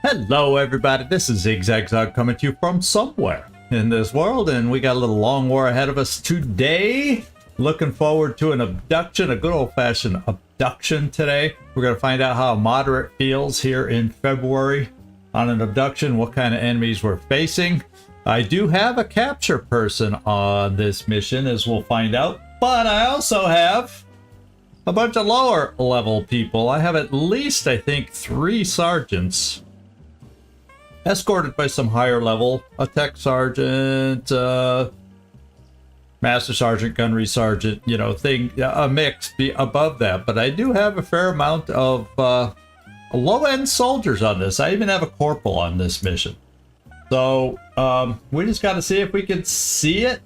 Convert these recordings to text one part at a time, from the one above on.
Hello everybody, this is Zigzag coming to you from somewhere in this world, and we got a little long war ahead of us today. Looking forward to an abduction, a good old-fashioned abduction today. We're going to find out how moderate feels here in February on an abduction, what kind of enemies we're facing. I do have a capture person on this mission, as we'll find out, but I also have a bunch of lower level people. I have at least, I think, 3 sergeants escorted by some higher level, a tech sergeant, master sergeant, gunnery sergeant, you know, a mix above that. But I do have a fair amount of low-end soldiers on this. I even have a corporal on this mission. So we just got to see if we can see it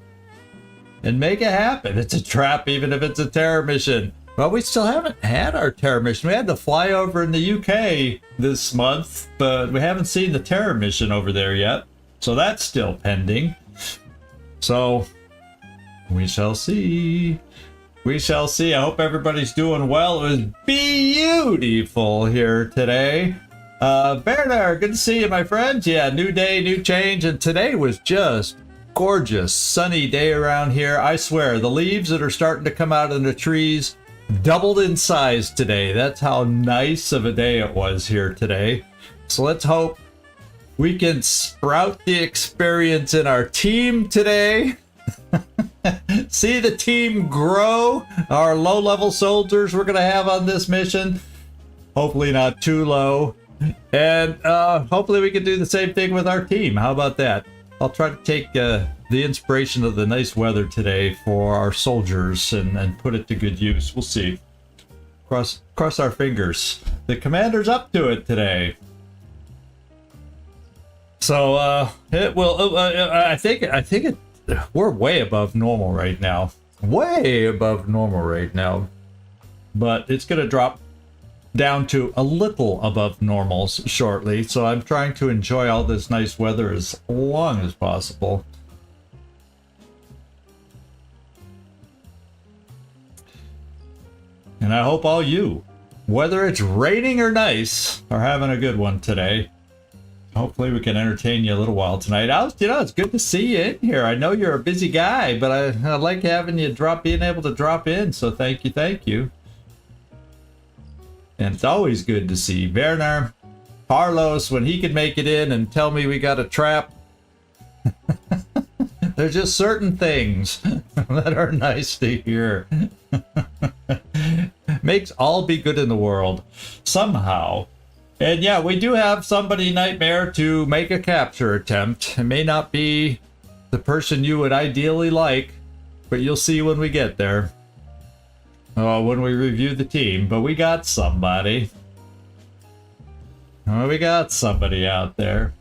and make it happen. It's a trap, even if it's a terror mission. Well, we still haven't had our terror mission. We had the flyover in the UK this month, but we haven't seen the terror mission over there yet. So that's still pending. So we shall see. We shall see. I hope everybody's doing well. It was beautiful here today. Bernard, good to see you, my friend. Yeah, new day, new change. And today was just gorgeous, sunny day around here. I swear, the leaves that are starting to come out of the trees doubled in size today. That's how nice of a day it was here today. So let's hope we can sprout the experience in our team today. See the team grow. Our low-level soldiers we're going to have on this mission. Hopefully not too low. And hopefully we can do the same thing with our team. How about that? I'll try to take the inspiration of the nice weather today for our soldiers and put it to good use. We'll see. Cross our fingers. The commander's up to it today. So it will. I think it. We're way above normal right now. Way above normal right now. But it's gonna drop down to a little above normals shortly, so I'm trying to enjoy all this nice weather as long as possible. And I hope all you, whether it's raining or nice, are having a good one today. Hopefully we can entertain you a little while tonight. It's good to see you in here. I know you're a busy guy, but I like having you being able to drop in, so thank you. And it's always good to see Bernard, Carlos, when he could make it in and tell me we got a trap. There's just certain things that are nice to hear. Makes all be good in the world, somehow. And yeah, we do have somebody, Nightmare, to make a capture attempt. It may not be the person you would ideally like, but you'll see when we get there. When we review the team, but we got somebody. We got somebody out there.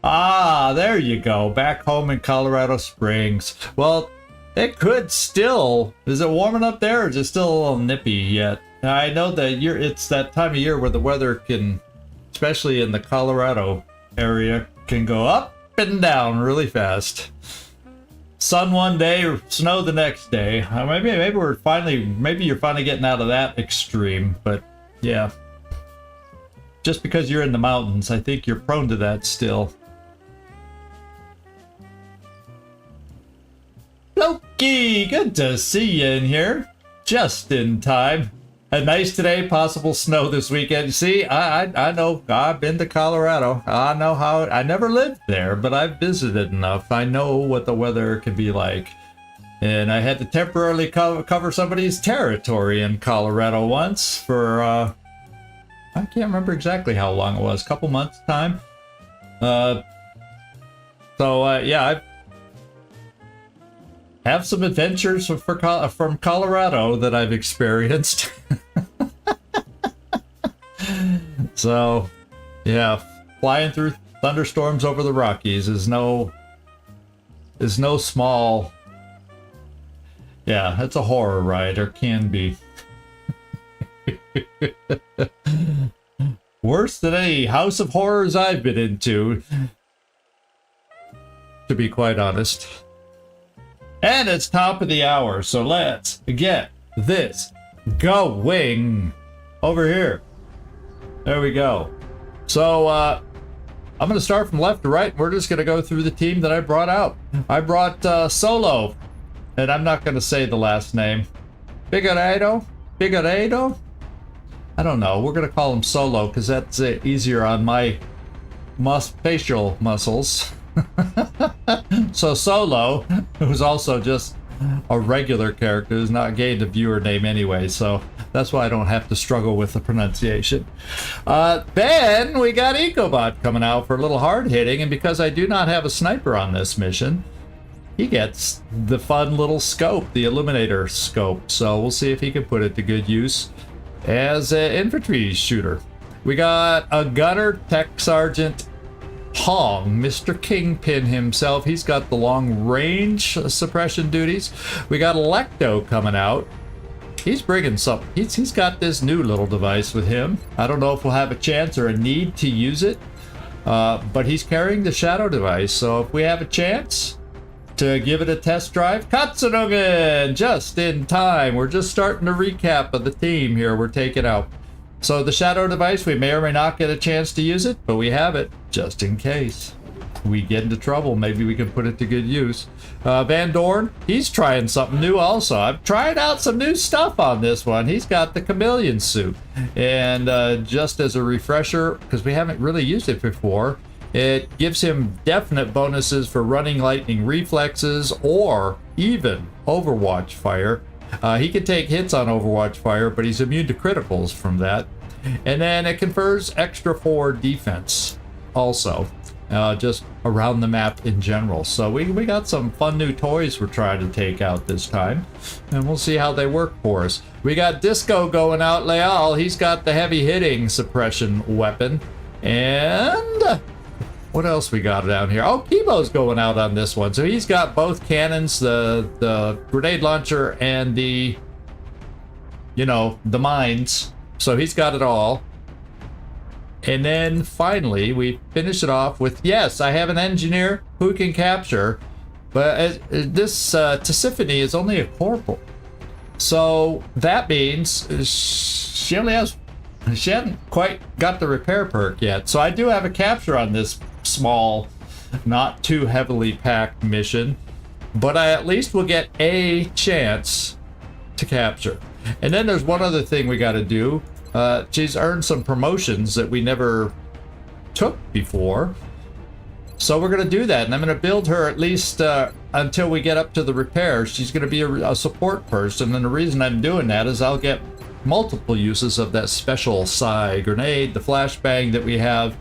Ah, there you go. Back home in Colorado Springs. Well, it could still. Is it warming up there, or is it still a little nippy yet? I know that it's that time of year where the weather can, especially in the Colorado area, can go up and down really fast. Sun one day, snow the next day. Maybe you're finally getting out of that extreme. But yeah, just because you're in the mountains, I think you're prone to that still. Loki, good to see you in here, just in time. A nice today, possible snow this weekend. See, I know, I've been to Colorado. I know how, I never lived there, but I've visited enough. I know what the weather can be like. And I had to temporarily cover somebody's territory in Colorado once for, I can't remember exactly how long it was, a couple months time. Yeah, I have some adventures from Colorado that I've experienced. So, yeah, flying through thunderstorms over the Rockies is no small. Yeah, it's a horror ride, or can be. Worse than any house of horrors I've been into, to be quite honest. And it's top of the hour, so let's get this going over here. There we go. So I'm going to start from left to right. We're just going to go through the team that I brought out. I brought Solo, and I'm not going to say the last name. Figueiredo? I don't know. We're going to call him Solo because that's easier on my facial muscles. So Solo, who's also just a regular character, who's not gained a viewer name anyway, so that's why I don't have to struggle with the pronunciation. Then we got Ecobot coming out for a little hard hitting, and because I do not have a sniper on this mission, he gets the fun little scope, the Illuminator scope, so we'll see if he can put it to good use as an infantry shooter. We got a gunner, Tech Sergeant Hong, Mr. Kingpin himself. He's got the long range suppression duties. We got Electo coming out. He's bringing something. He's got this new little device with him. I don't know if we'll have a chance or a need to use it, but he's carrying the Shadow device. So if we have a chance to give it a test drive, Katsunogen, just in time. We're just starting a recap of the team here we're taking out. So the Shadow device, we may or may not get a chance to use it, but we have it just in case we get into trouble. Maybe we can put it to good use. Van Dorn, he's trying something new also. I've tried out some new stuff on this one. He's got the chameleon suit. And just as a refresher, because we haven't really used it before, it gives him definite bonuses for running lightning reflexes or even Overwatch fire. He can take hits on Overwatch fire, but he's immune to criticals from that. And then it confers extra 4 defense also, just around the map in general. So we got some fun new toys we're trying to take out this time, and we'll see how they work for us. We got Disco going out, Leal. He's got the heavy hitting suppression weapon. And what else we got down here? Oh, Kibo's going out on this one. So he's got both cannons, the grenade launcher and the mines. So he's got it all. And then finally, we finish it off with, yes, I have an engineer who can capture, but this Tisiphone is only a corporal. So that means she hasn't quite got the repair perk yet. So I do have a capture on this small, not too heavily packed mission, but I at least will get a chance to capture. And then there's one other thing we got to do. She's earned some promotions that we never took before, so we're going to do that, and I'm going to build her at least until we get up to the repair. She's going to be a support person, and the reason I'm doing that is I'll get multiple uses of that special Psi grenade, the flashbang that we have,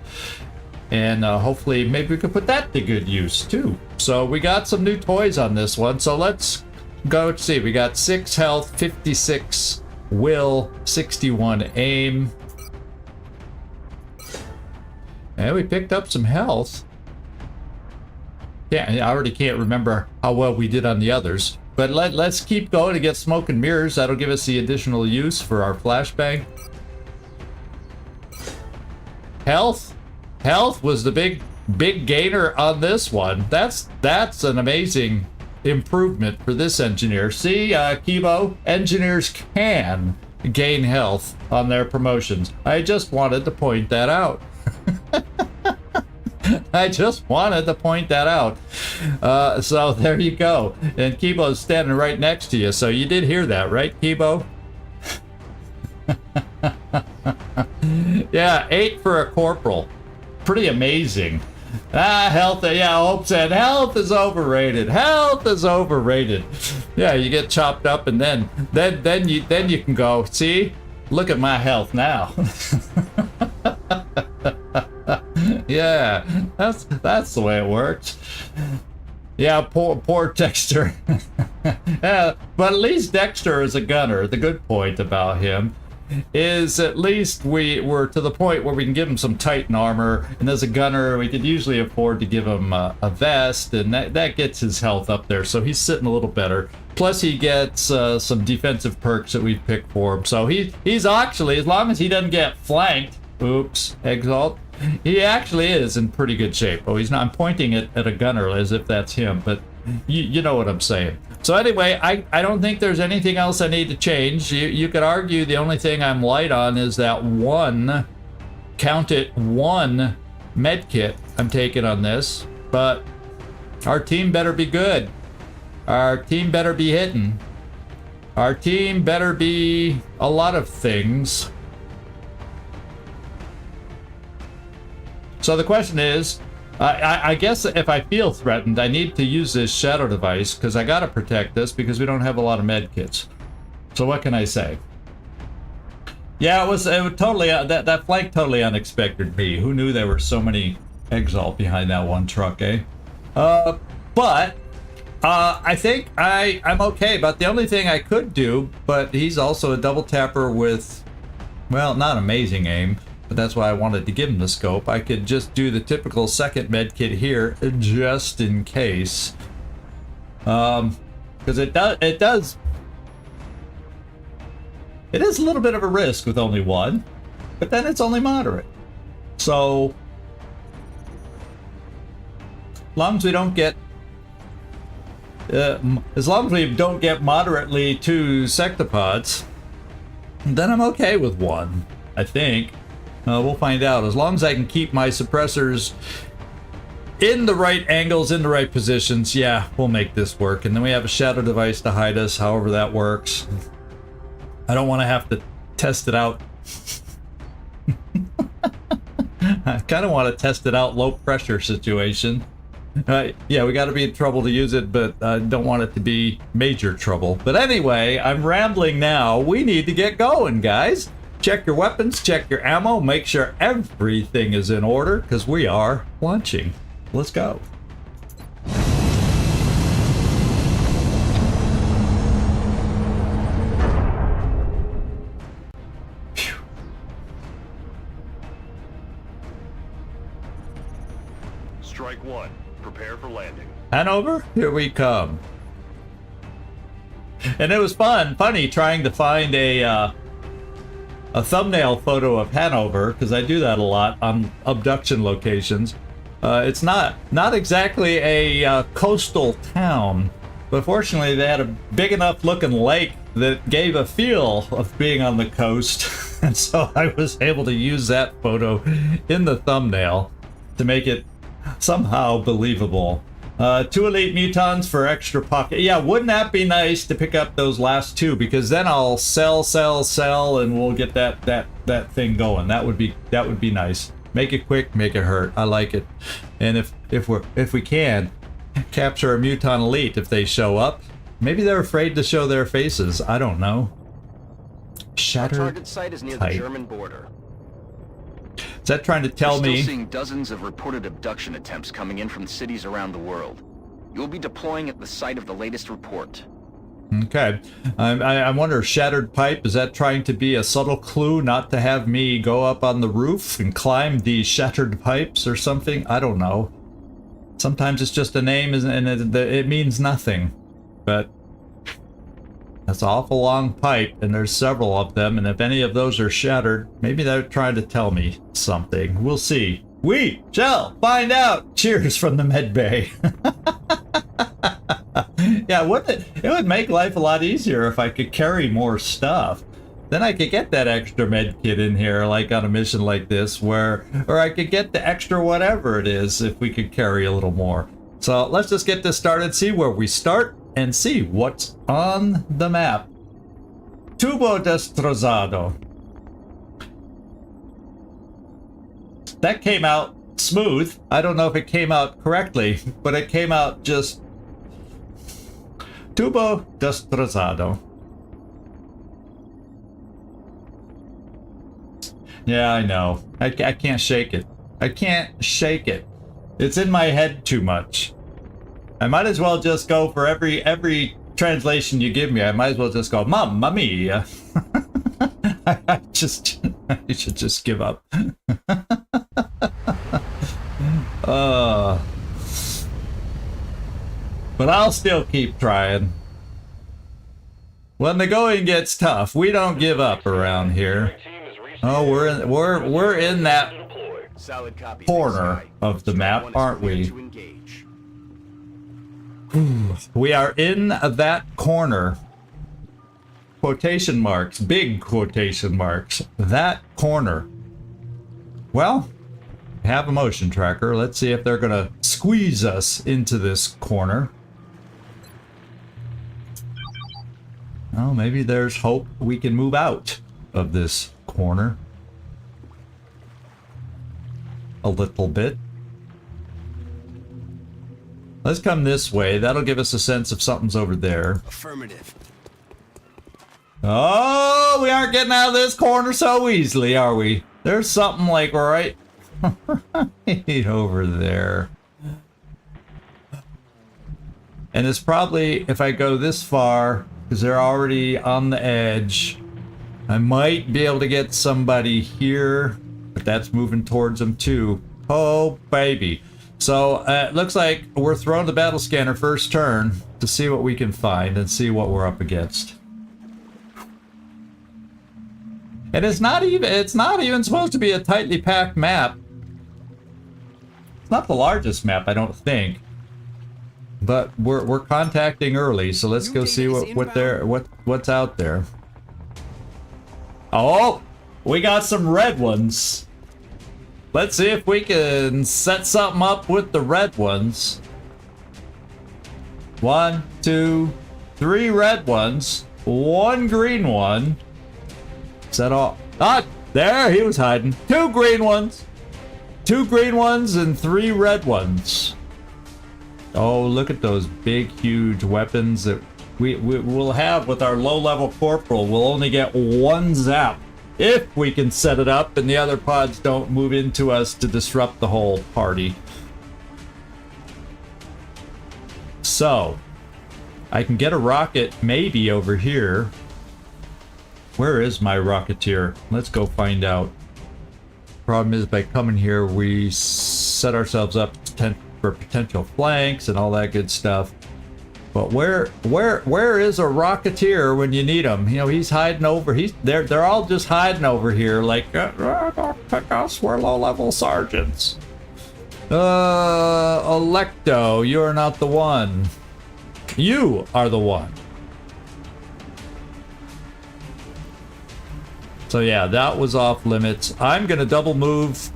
and hopefully maybe we could put that to good use too. So we got some new toys on this one, so let's go see. We got 6 health, 56 will, 61 aim, and we picked up some health. Yeah, I already can't remember how well we did on the others, but let's keep going to get smoke and mirrors. That'll give us the additional use for our flashbang. Health was the big gainer on this one. That's an amazing improvement for this engineer. See, Kibo, engineers can gain health on their promotions. I just wanted to point that out. I just wanted to point that out. So there you go. And Kibo's standing right next to you, so you did hear that, right, Kibo? Yeah, 8 for a corporal. Pretty amazing. Health, yeah, Hope said health is overrated. Health is overrated. Yeah, you get chopped up and then you can go, see? Look at my health now. Yeah, that's the way it works. Yeah, poor Dexter. Yeah, but at least Dexter is a gunner. The good point about him is at least we're to the point where we can give him some Titan armor, and as a gunner we could usually afford to give him a vest, and that gets his health up there, so he's sitting a little better. Plus he gets some defensive perks that we've picked for him, so he's actually, as long as he doesn't get flanked, oops, exalt, he actually is in pretty good shape. Oh, he's not. I'm pointing at a gunner as if that's him, but you know what I'm saying. So anyway, I don't think there's anything else I need to change. You could argue the only thing I'm light on is that one count it, 1 med kit I'm taking on this, but our team better be good. Our team better be hitting. Our team better be a lot of things. So the question is, I guess if I feel threatened, I need to use this shadow device because I gotta protect this because we don't have a lot of med kits. So what can I say? Yeah, it was totally that flank totally unexpected me. Who knew there were so many Exalt behind that one truck, eh? But I think I'm okay. But the only thing I could do, but he's also a double tapper with, well, not amazing aim. But that's why I wanted to give him the scope. I could just do the typical second med kit here, just in case. Because it is a little bit of a risk with only 1, but then it's only moderate. So, as long as we don't get, moderately 2 sectopods, then I'm okay with 1, I think. We'll find out. As long as I can keep my suppressors in the right angles, in the right positions, yeah, we'll make this work. And then we have a shadow device to hide us, however that works. I don't want to have to test it out. I kind of want to test it out low pressure situation. Yeah, we got to be in trouble to use it, but I don't want it to be major trouble. But anyway, I'm rambling now. We need to get going, guys. Check your weapons, check your ammo, make sure everything is in order, because we are launching. Let's go. Phew. Strike 1. Prepare for landing. Hanover, here we come. And it was funny trying to find a thumbnail photo of Hanover, because I do that a lot on abduction locations. It's not exactly a coastal town, but fortunately they had a big enough looking lake that gave a feel of being on the coast, and so I was able to use that photo in the thumbnail to make it somehow believable. 2 elite Mutons for extra pocket. Yeah, wouldn't that be nice to pick up those last 2? Because then I'll sell, and we'll get that thing going. That would be nice. Make it quick, make it hurt. I like it. And if we can capture a Muton elite if they show up, maybe they're afraid to show their faces. I don't know. Shattered. Our target site is near the German border. Is that trying to tell me? We're still seeing dozens of reported abduction attempts coming in from cities around the world. You'll be deploying at the site of the latest report. Okay. I wonder, shattered pipe, is that trying to be a subtle clue not to have me go up on the roof and climb these shattered pipes or something? I don't know. Sometimes it's just a name and it means nothing. But that's an awful long pipe, and there's several of them, and if any of those are shattered, maybe they're trying to tell me something. We'll see. We shall find out. Cheers from the med bay. Yeah, it would make life a lot easier if I could carry more stuff. Then I could get that extra med kit in here, like on a mission like this, or I could get the extra whatever it is if we could carry a little more. So let's just get this started, see where we start, and see what's on the map. Tubo destrozado. That came out smooth. I don't know if it came out correctly, but it came out just... Tubo destrozado. Yeah, I know. I can't shake it. I can't shake it. It's in my head too much. I might as well just go for every translation you give me. I might as well just go, Mamma mia. I should just give up. But I'll still keep trying. When the going gets tough, we don't give up around here. Oh, we're in that corner of the map, aren't we? We are in that corner. Quotation marks, big quotation marks. That corner. Well, have a motion tracker. Let's see if they're gonna squeeze us into this corner. Oh, maybe there's hope we can move out of this corner a little bit. Let's come this way. That'll give us a sense if something's over there. Affirmative. Oh, we aren't getting out of this corner so easily, are we? There's something like right over there. And it's probably, if I go this far, because they're already on the edge, I might be able to get somebody here, but that's moving towards them too. Oh, baby. So it looks like we're throwing the battle scanner first turn to see what we can find and see what we're up against. And it's not even supposed to be a tightly packed map. It's not the largest map, I don't think. But we're contacting early, so let's go see what's out there. Oh, we got some red ones. Let's see if we can set something up with the red ones. 1, 2, 3 red ones, 1 green one. Is that all? Ah, there, he was hiding. 2 green ones. 2 green ones and 3 red ones. Oh, look at those big, huge weapons that we'll have with our low-level corporal. We'll only get 1 zap if we can set it up and the other pods don't move into us to disrupt the whole party. So, I can get a rocket maybe over here. Where is my rocketeer? Let's go find out. Problem is, by coming here, we set ourselves up for potential flanks and all that good stuff. But where is a rocketeer when you need him? You know, he's hiding over. They're all just hiding over here, like don't pick us. We're low-level sergeants. Electo, you're not the one. You are the one. So yeah, that was off limits. I'm gonna double move.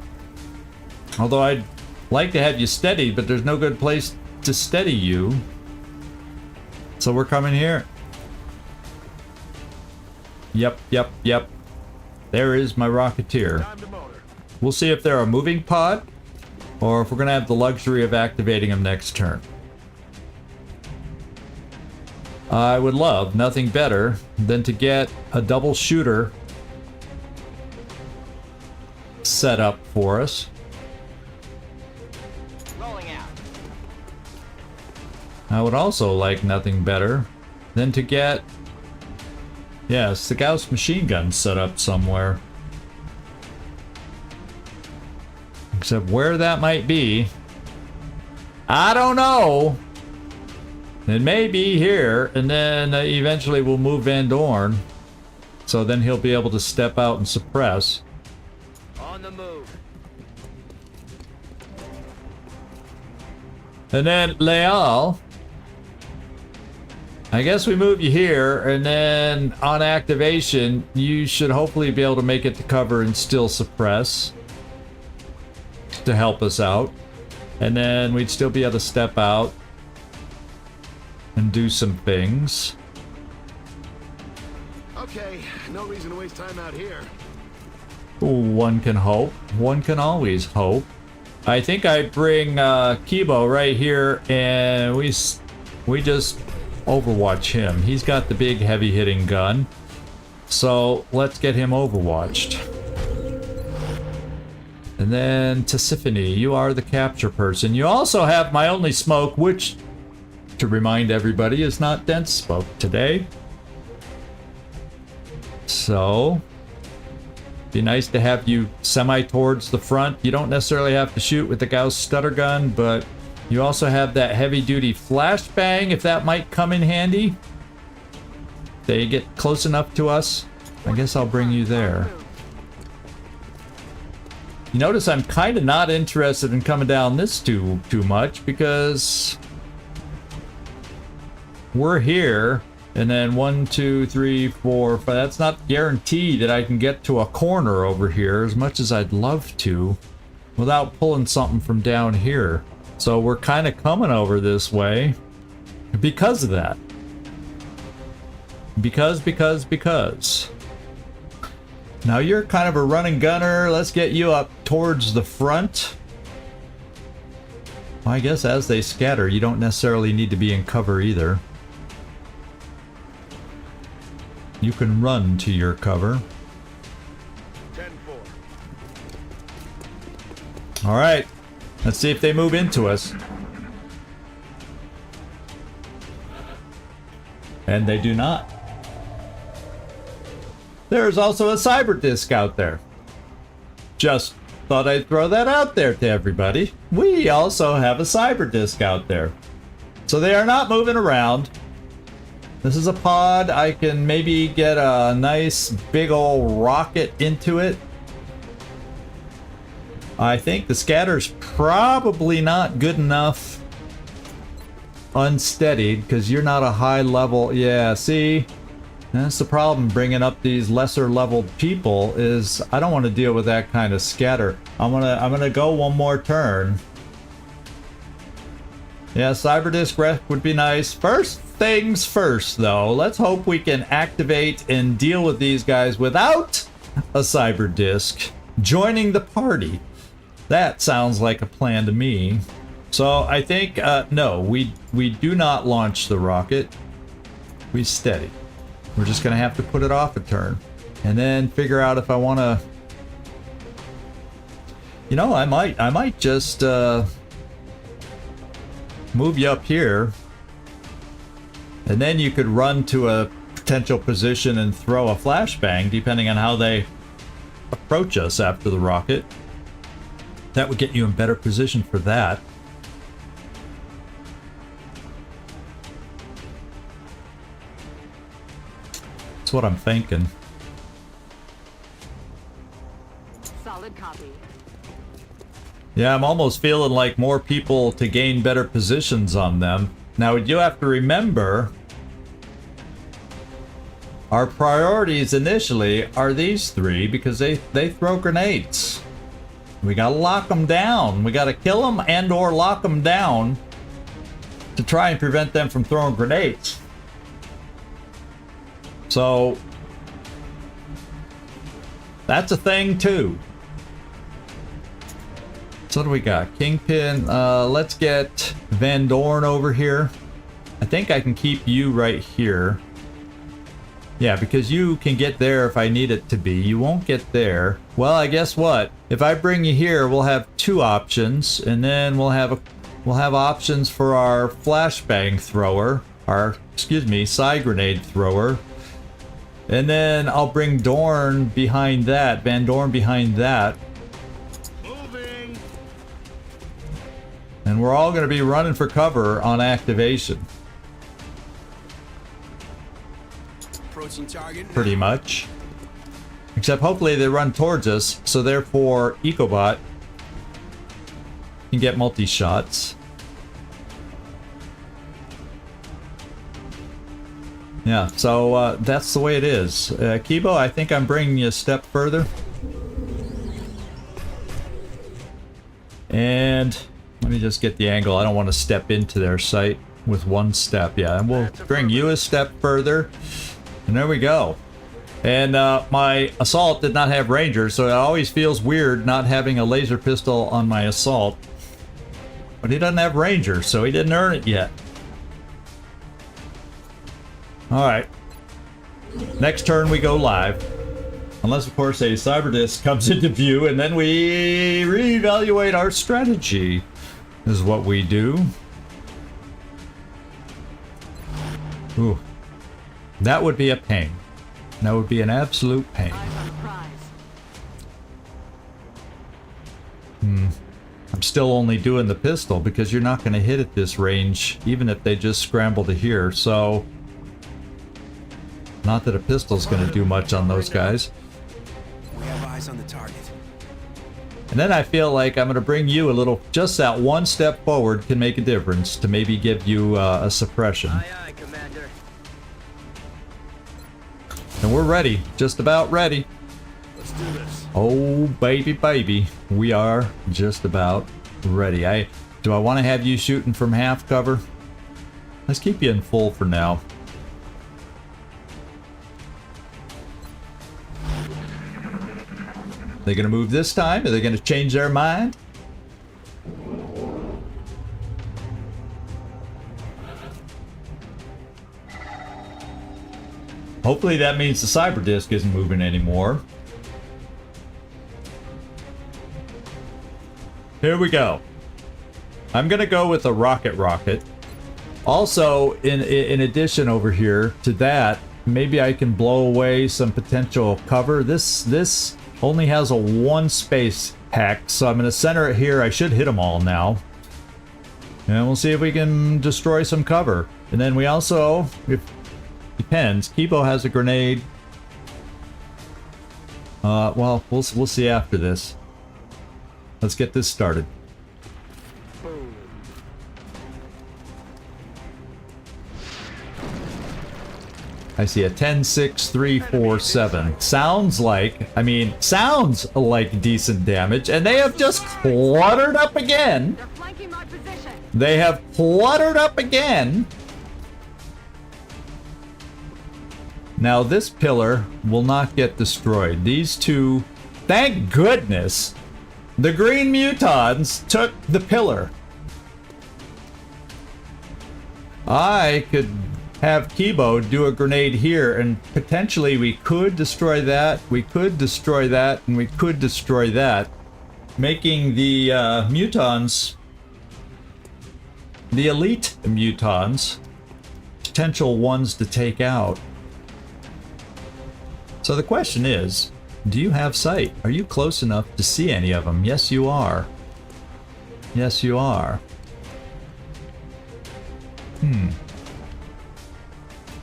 Although I'd like to have you steady, but there's no good place to steady you. So we're coming here. Yep. There is my rocketeer. We'll see if they're a moving pod, or if we're gonna have the luxury of activating them next turn. I would love nothing better than to get a double shooter set up for us. Rolling out. I would also like nothing better than to get, yes, the Gauss machine gun set up somewhere. Except where that might be, I don't know. It may be here, and then eventually we'll move Van Dorn. So then he'll be able to step out and suppress. On the move. And then Leal, I guess we move you here, and then on activation, you should hopefully be able to make it to cover and still suppress to help us out. And then we'd still be able to step out and do some things. Okay, no reason to waste time out here. One can hope. One can always hope. I think I bring Kibo right here, and we just Overwatch him. He's got the big heavy-hitting gun. So let's get him overwatched. And then Tisiphone, you are the capture person. You also have my only smoke, which, to remind everybody, is not dense smoke today. So be nice to have you semi towards the front. You don't necessarily have to shoot with the Gauss stutter gun, but you also have that heavy duty flashbang if that might come in handy. They get close enough to us. I guess I'll bring you there. You notice I'm kind of not interested in coming down this too much, because we're here And then 1, 2, 3, 4, 5. That's not guaranteed that I can get to a corner over here as much as I'd love to without pulling something from down here. So we're kind of coming over this way because of that. Because. Now you're kind of a running gunner. Let's get you up towards the front. Well, I guess as they scatter, you don't necessarily need to be in cover either. You can run to your cover. 10-4. All right. Let's see if they move into us. And they do not. There's also a cyber disc out there. Just thought I'd throw that out there to everybody. We also have a cyber disc out there. So they are not moving around. This is a pod. I can maybe get a nice big old rocket into it. I think the scatter's probably not good enough unsteadied because you're not a high level. Yeah, see? That's the problem bringing up these lesser leveled people is I don't want to deal with that kind of scatter. I'm gonna go one more turn. Yeah, cyber disc wreck would be nice. First things first, though. Let's hope we can activate and deal with these guys without a cyber disc joining the party. That sounds like a plan to me. So I think no, we do not launch the rocket. We steady. We're just gonna have to put it off a turn, and then figure out if I want to. You know, I might just move you up here, and then you could run to a potential position and throw a flashbang, depending on how they approach us after the rocket. That would get you in better position for that. That's what I'm thinking. Solid copy. Yeah, I'm almost feeling like more people to gain better positions on them. Now, you have to remember, our priorities initially are these three because they throw grenades. We gotta lock them down. We gotta kill them and or lock them down to try and prevent them from throwing grenades. So that's a thing too. So what do we got? Kingpin. Let's get Van Dorn over here. I think I can keep you right here. Yeah, because you can get there if I need it to be. You won't get there. Well, I guess what? If I bring you here, we'll have two options, and then we'll have options for our flashbang thrower, our Psi grenade thrower. And then I'll bring Dorn behind that, Van Dorn behind that. Moving. And we're all going to be running for cover on activation. Approaching target. Pretty much. Except hopefully they run towards us, so therefore Ecobot can get multi-shots. Yeah, so that's the way it is. Kibo, I think I'm bringing you a step further. And let me just get the angle. I don't want to step into their sight with one step. Yeah, and we'll bring you a step further. And there we go. And my assault did not have Ranger, so it always feels weird not having a laser pistol on my assault. But he doesn't have Ranger, so he didn't earn it yet. Alright. Next turn we go live. Unless, of course, a cyber disc comes into view, and then we reevaluate our strategy. This is what we do. Ooh. That would be a pain. That would be an absolute pain. Eyes on the prize. I'm still only doing the pistol because you're not going to hit at this range, even if they just scramble to here, so... Not that a pistol's going to do much on those guys. We have eyes on the target. And then I feel like I'm going to bring you a little... Just that one step forward can make a difference to maybe give you a suppression. Aye, aye, Commander. And we're ready. Just about ready. Let's do this. Oh, baby, baby. We are just about ready. Do I want to have you shooting from half cover? Let's keep you in full for now. They gonna move this time? Are they gonna change their mind? Hopefully that means the cyber disk isn't moving anymore. Here we go. I'm gonna go with a rocket. Also, in addition over here to that, maybe I can blow away some potential cover. This only has a 1 space hack, so I'm gonna center it here. I should hit them all now. And we'll see if we can destroy some cover. And then we also, if depends, Kibo has a grenade. Well, we'll see after this. Let's get this started. I see a 10, 6, 3, 4, 7. Sounds like decent damage, and they have just cluttered up again. They're flanking my position. They have cluttered up again. Now this pillar will not get destroyed. These two, thank goodness, the green Mutons took the pillar. I could have Kibo do a grenade here, and potentially we could destroy that, we could destroy that, and we could destroy that, making the Mutons, the elite Mutons, potential ones to take out. So the question is, do you have sight? Are you close enough to see any of them? Yes, you are. Yes, you are.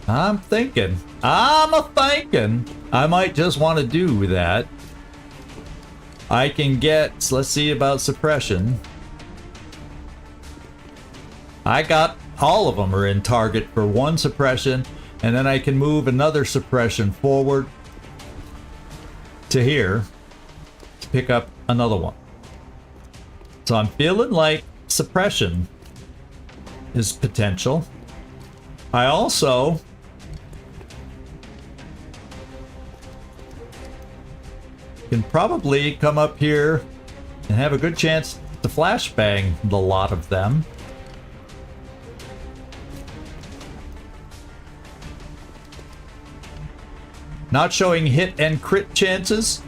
I'm thinking I might just want to do that. I can get, let's see about suppression. I got all of them are in target for 1 suppression, and then I can move another suppression forward to here to pick up another one. So I'm feeling like suppression is potential. I also can probably come up here and have a good chance to flashbang the lot of them. Not showing hit and crit chances.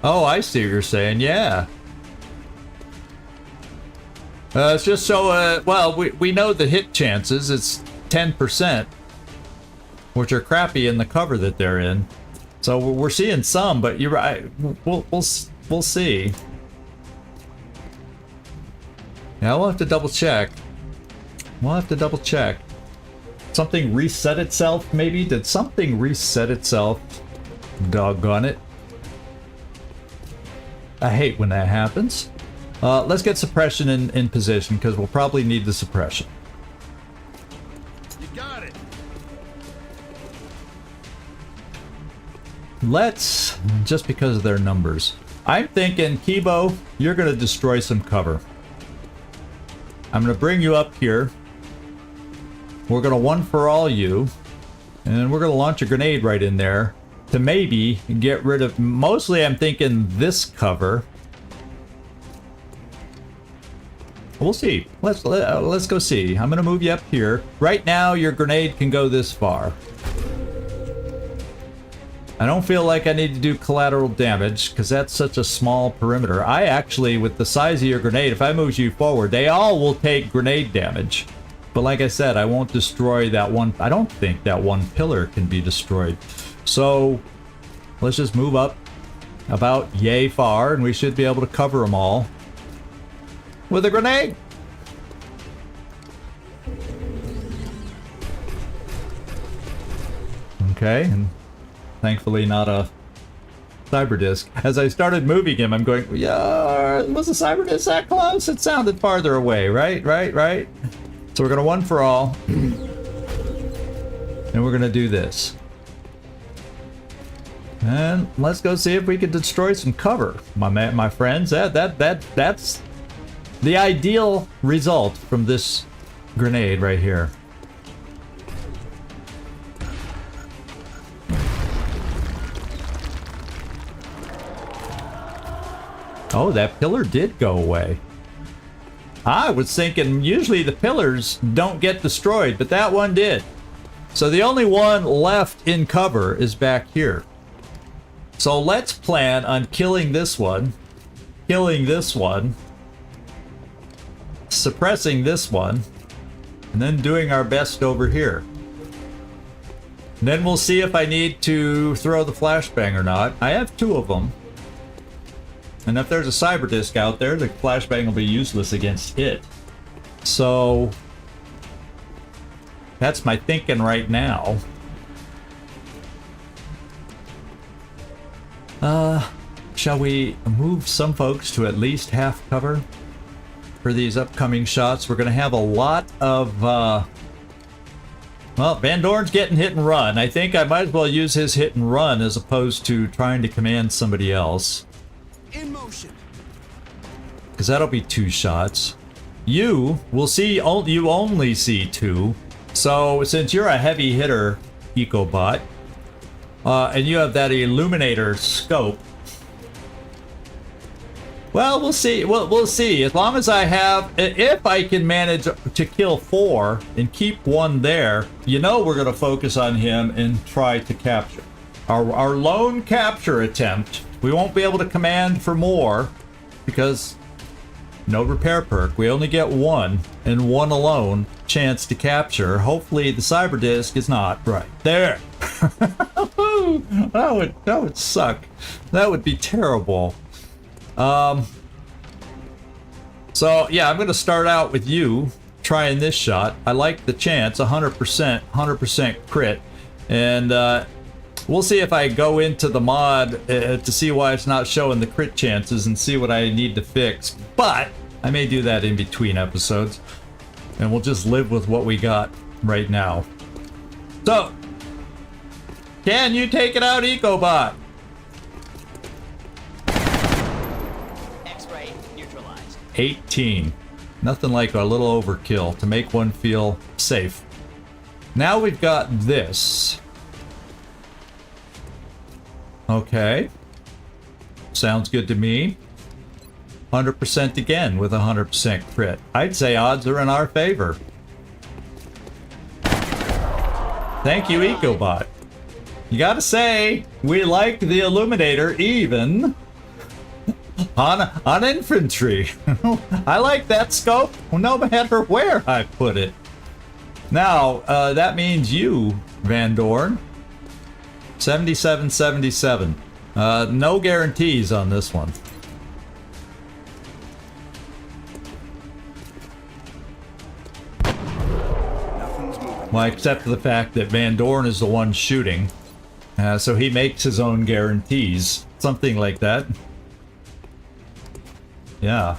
Oh, I see what you're saying, yeah. It's just so, well, we know the hit chances, it's 10%, which are crappy in the cover that they're in. So we're seeing some, but you're right, we'll see. Yeah, we'll have to double check. We'll have to double check. Something reset itself, maybe? Did something reset itself? Doggone it. I hate when that happens. Let's get suppression in position, because we'll probably need the suppression. You got it. Let's, just because of their numbers. I'm thinking, Kibo, you're going to destroy some cover. I'm going to bring you up here. We're going to one for all you, and we're going to launch a grenade right in there to maybe get rid of, mostly I'm thinking this cover. We'll see. Let's go see. I'm going to move you up here. Right now, your grenade can go this far. I don't feel like I need to do collateral damage because that's such a small perimeter. I actually, with the size of your grenade, if I move you forward, they all will take grenade damage. But like I said, I won't destroy that one. I don't think that one pillar can be destroyed. So let's just move up about yay far, and we should be able to cover them all with a grenade. Okay, and thankfully not a cyber disk. As I started moving him, I'm going, yeah, was the cyber disk that close? It sounded farther away, right? So we're gonna one for all. And we're gonna do this. And let's go see if we can destroy some cover, my friends. That's the ideal result from this grenade right here. Oh, that pillar did go away. I was thinking usually the pillars don't get destroyed, but that one did. So the only one left in cover is back here. So let's plan on killing this one, suppressing this one, and then doing our best over here. And then we'll see if I need to throw the flashbang or not. I have 2 of them. And if there's a cyber disc out there, the flashbang will be useless against it. So that's my thinking right now. Shall we move some folks to at least half cover for these upcoming shots? We're going to have a lot of, well, Van Dorn's getting hit and run. I think I might as well use his hit and run as opposed to trying to command somebody else. In motion. Because that'll be 2 shots. You will see, you only see 2. So since you're a heavy hitter, EcoBot, and you have that illuminator scope, well, we'll see. We'll see. As long as I have, if I can manage to kill 4 and keep 1 there, you know we're going to focus on him and try to capture. Our lone capture attempt, we won't be able to command for more because no repair perk. We only get 1 and 1 alone chance to capture. Hopefully the cyber disc is not right there. that would suck. That would be terrible. So yeah, I'm gonna start out with you trying this shot. I like the chance, 100% crit, and we'll see if I go into the mod to see why it's not showing the crit chances and see what I need to fix. But I may do that in between episodes, and we'll just live with what we got right now. So, can you take it out, EcoBot? X-ray neutralized. 18. Nothing like a little overkill to make one feel safe. Now we've got this. Okay. Sounds good to me. 100% again with 100% crit. I'd say odds are in our favor. Thank you, EcoBot. You gotta say, we like the Illuminator even on infantry. I like that scope no matter where I put it. Now, that means you, Van Dorn. 77-77. No guarantees on this one. Well, except for the fact that Van Dorn is the one shooting. So he makes his own guarantees. Something like that. Yeah.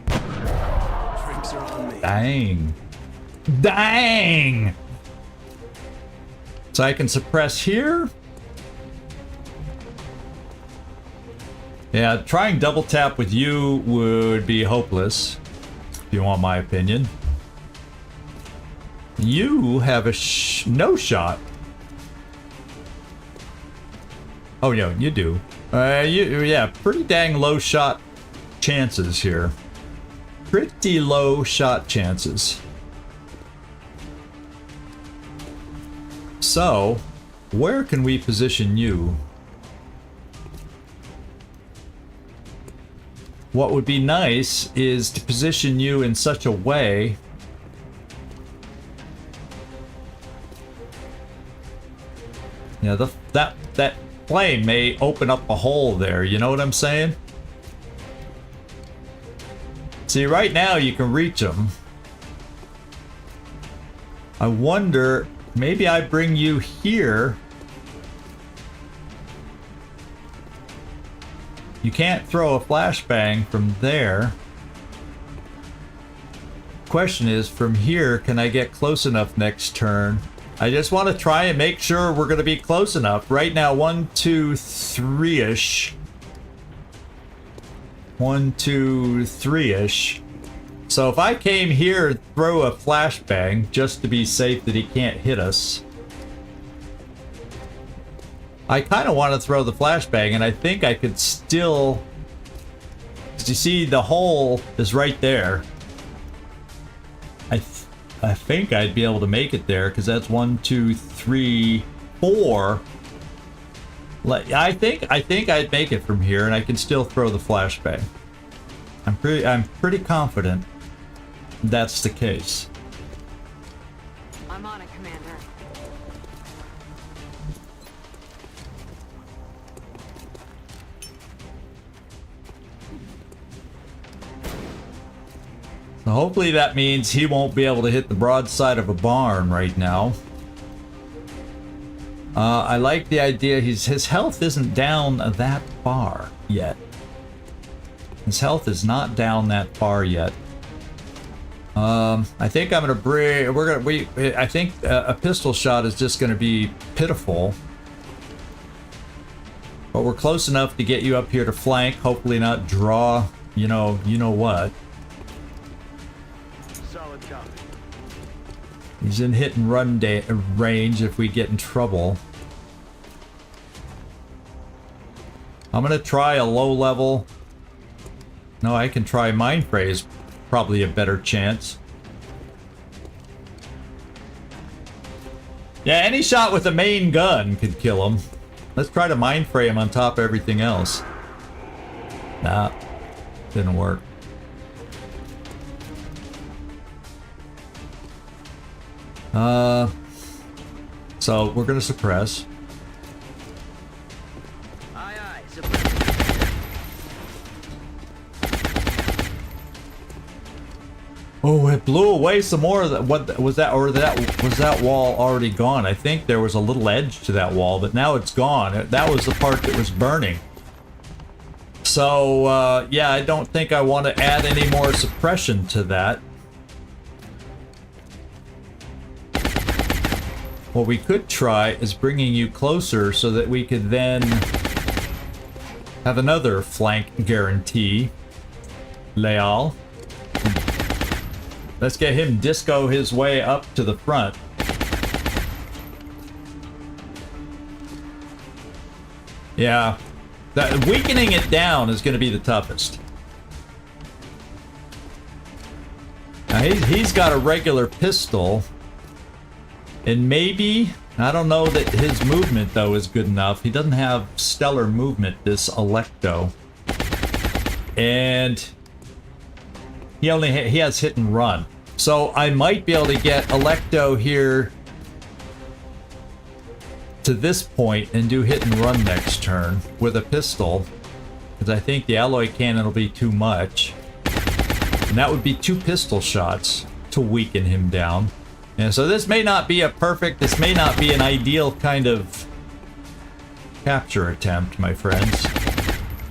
Drinks are on me. Dang. Dang! So I can suppress here. Yeah, trying double tap with you would be hopeless, if you want my opinion. You have a no shot. Oh, no, you do. Yeah, pretty dang low shot chances here. Pretty low shot chances. So, where can we position you? What would be nice is to position you in such a way that flame may open up a hole there, you know what I'm saying? See, right now you can reach them. I wonder, maybe I bring you here. You can't throw a flashbang from there. question is, from here, can I get close enough next turn? I just want to try and make sure we're going to be close enough. Right now, 1, 2, 3-ish. 1, 2, 3-ish. So if I came here and throw a flashbang, just to be safe that he can't hit us. I kind of want to throw the flashbang, and I think I could still... You see, the hole is right there. I think I'd be able to make it there, because that's 1, 2, 3, 4. I think I'd make it from here, and I can still throw the flashbang. I'm pretty confident that's the case. I'm on it, Commander. So hopefully that means he won't be able to hit the broadside of a barn right now. I like the idea. His health isn't down that far yet. His health is not down that far yet. I think I'm gonna bring. I think a pistol shot is just gonna be pitiful. But we're close enough to get you up here to flank. Hopefully not draw. You know what. Solid copy. He's in hit and run range if we get in trouble. I'm gonna try a low level. No, I can try Mind Phrase. Probably a better chance. Yeah, any shot with a main gun could kill him. Let's try to Mind Frame on top of everything else. Nah, didn't work. So we're gonna suppress. Aye, aye. Oh, it blew away some more. What was that? Or was that wall already gone? I think there was a little edge to that wall, but now it's gone. That was the part that was burning. So yeah, I don't think I want to add any more suppression to that. What we could try is bringing you closer so that we could then have another flank guarantee. Leal. Let's get him disco his way up to the front. Yeah, that weakening it down is going to be the toughest. Now he's got a regular pistol. And maybe, I don't know that his movement though is good enough. He doesn't have stellar movement, this Electo. And he has hit and run. So I might be able to get Electo here to this point and do hit and run next turn with a pistol. Because I think the alloy cannon will be too much. And that would be 2 pistol shots to weaken him down. And so this may not be this may not be an ideal kind of capture attempt, my friends.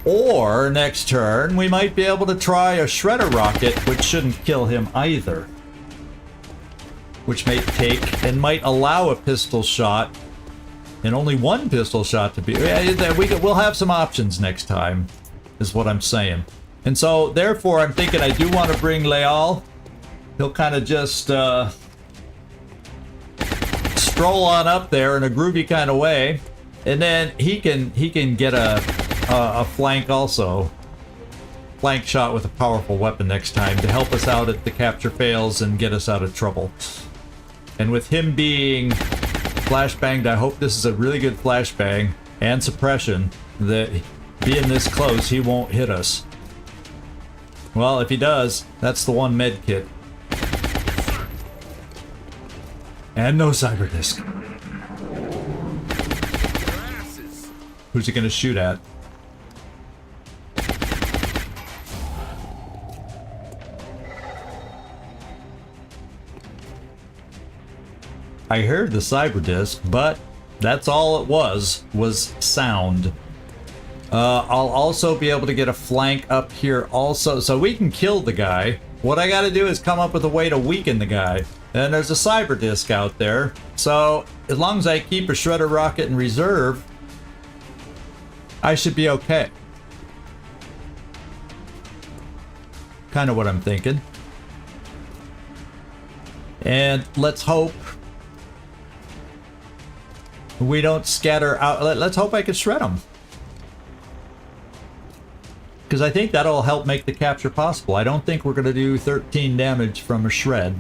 Or next turn, we might be able to try a shredder rocket, which shouldn't kill him either. Which might allow a pistol shot, and only 1 pistol shot to be. We'll have some options next time, is what I'm saying. And so, therefore, I'm thinking I do want to bring Leal. He'll kind of just stroll on up there in a groovy kind of way, and then he can get a flank also. Flank shot with a powerful weapon next time to help us out if the capture fails and get us out of trouble. And with him being flashbanged, I hope this is a really good flashbang and suppression that being this close, he won't hit us. Well, if he does, that's the 1 med kit. And no cyber disc. Who's he gonna shoot at? I heard the cyber disc, but that's all it was sound. I'll also be able to get a flank up here also, so we can kill the guy. what I gotta do is come up with a way to weaken the guy. And there's a cyber disk out there. So as long as I keep a shredder rocket in reserve, I should be okay. Kind of what I'm thinking. And let's hope we don't scatter out. Let's hope I can shred them. Because I think that'll help make the capture possible. I don't think we're going to do 13 damage from a shred.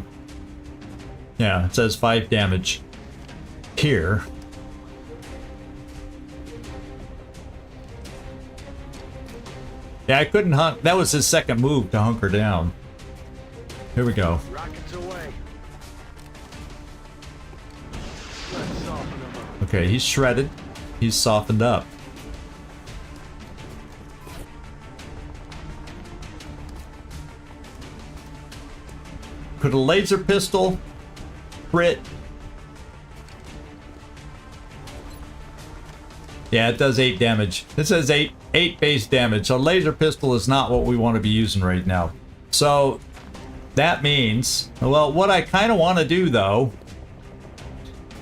Yeah, it says 5 damage here. Yeah, I couldn't hunt. That was his second move to hunker down. Here we go. Rockets away. Let's soften them up. Okay, he's shredded. He's softened up. Could a laser pistol crit? Yeah, it does 8 damage. It says 8 base damage. So laser pistol is not what we want to be using right now. So that means, well, what I kind of want to do though,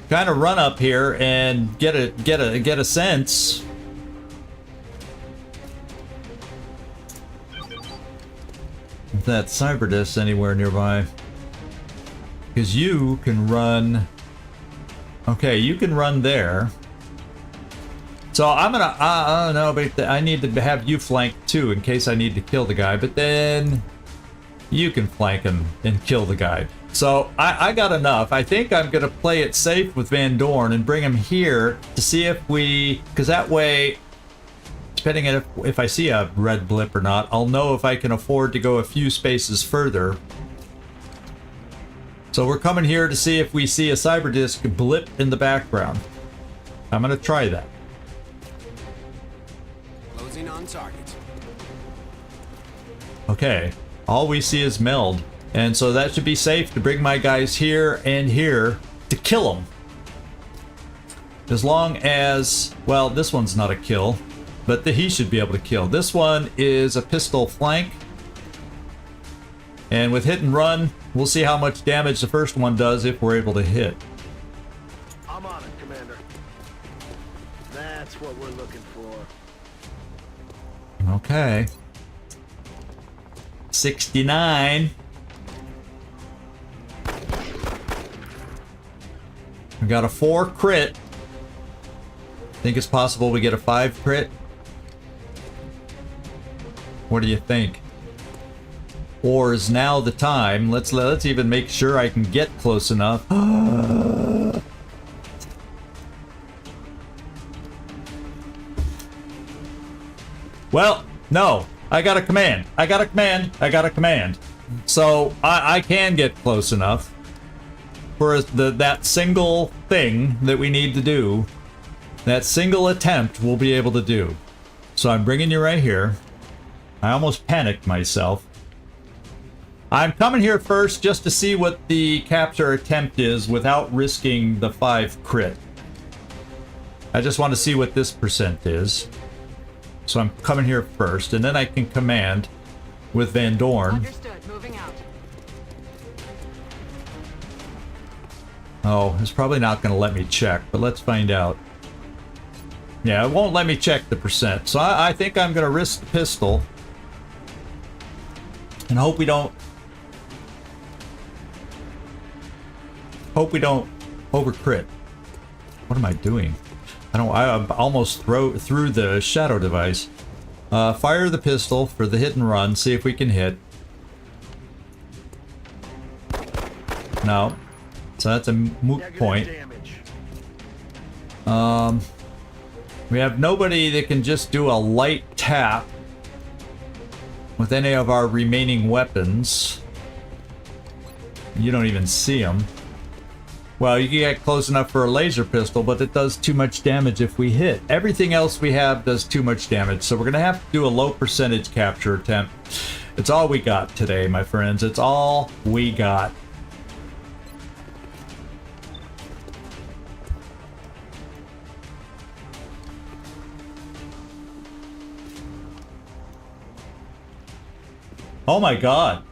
kind of run up here and get a sense. If that cyber disk anywhere nearby, because you can run. Okay, you can run there. So I'm gonna, I don't know, but I need to have you flank too in case I need to kill the guy. But then you can flank him and kill the guy. So I got enough. I think I'm gonna play it safe with Van Dorn and bring him here to see if we, because that way, depending on if I see a red blip or not, I'll know if I can afford to go a few spaces further. So we're coming here to see if we see a cyber disk blip in the background. I'm gonna try that. Closing on target. Okay, all we see is meld. And so that should be safe to bring my guys here and here to kill them. As long as, well, this one's not a kill, but he should be able to kill. This one is a pistol flank. And with hit and run, we'll see how much damage the first one does if we're able to hit. I'm on it, Commander. That's what we're looking for. Okay. 69. We got a 4 crit. Think it's possible we get a 5 crit? What do you think? Or is now the time? Let's even make sure I can get close enough. Well, no. I got a command. I got a command. I got a command. So I can get close enough for that single thing that we need to do. That single attempt we'll be able to do. So I'm bringing you right here. I almost panicked myself. I'm coming here first just to see what the capture attempt is without risking the 5 crit. I just want to see what this percent is. So I'm coming here first, and then I can command with Van Dorn. Understood. Moving out. Oh, it's probably not going to let me check, but let's find out. Yeah, it won't let me check the percent. So I think I'm going to risk the pistol. And hope we don't over crit. What am I doing? I almost threw the shadow device. Fire the pistol for the hit and run. See if we can hit. No. So that's a moot point. We have nobody that can just do a light tap with any of our remaining weapons. You don't even see them. Well, you can get close enough for a laser pistol, but it does too much damage if we hit. Everything else we have does too much damage, so we're going to have to do a low percentage capture attempt. It's all we got today, my friends. It's all we got. Oh my god.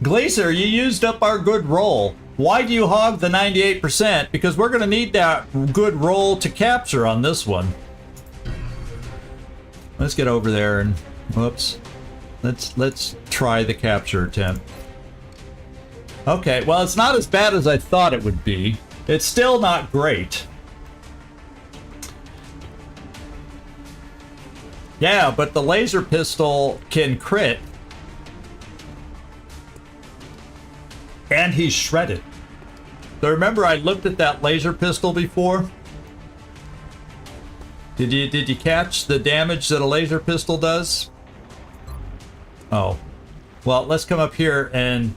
Glacier, you used up our good roll. Why do you hog the 98%? Because we're going to need that good roll to capture on this one. Let's get over there and... Whoops. Let's try the capture attempt. Okay, well, it's not as bad as I thought it would be. It's still not great. Yeah, but the laser pistol can crit. And he's shredded. So remember I looked at that laser pistol before? Did you catch the damage that a laser pistol does? Oh. Well, let's come up here and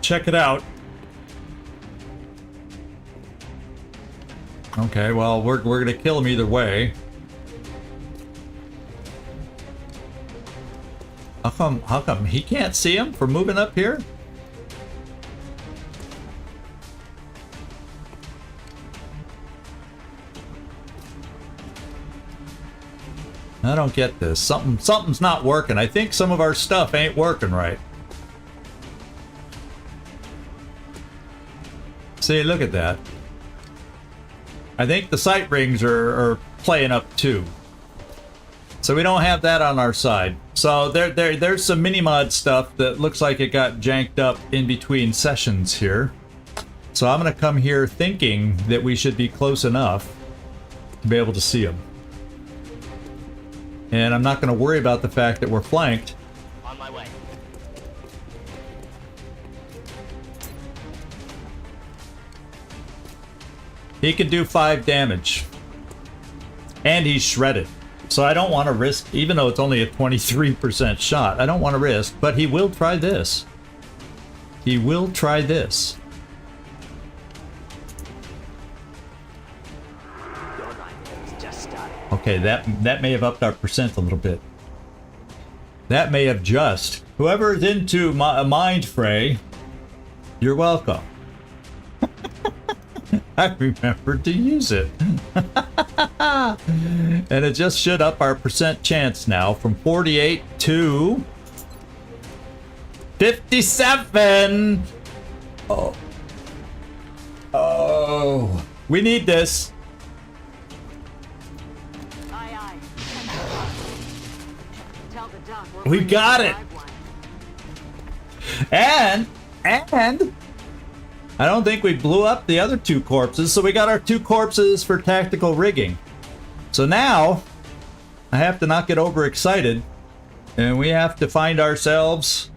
check it out. Okay, well, we're gonna kill him either way. How come he can't see him from moving up here? I don't get this. Something's not working. I think some of our stuff ain't working right. See, look at that. I think the sight rings are playing up too. So we don't have that on our side. So there's some mini-mod stuff that looks like it got janked up in between sessions here. So I'm going to come here thinking that we should be close enough to be able to see them. And I'm not going to worry about the fact that we're flanked. On my way. He can do 5 damage. And he's shredded. So I don't want to risk, even though it's only a 23% shot, I don't want to risk, but he will try this. He will try this. Okay, that may have upped our percent a little bit. That may have just. Whoever is into a mind fray, you're welcome. I remembered to use it. And it just should up our percent chance now from 48 to 57. Oh. Oh. We need this. Aye, aye. Tell the doc we're We bringing got the it. live one. And I don't think we blew up the other 2 corpses, so we got our 2 corpses for tactical rigging. So now I have to not get overexcited, and we have to find ourselves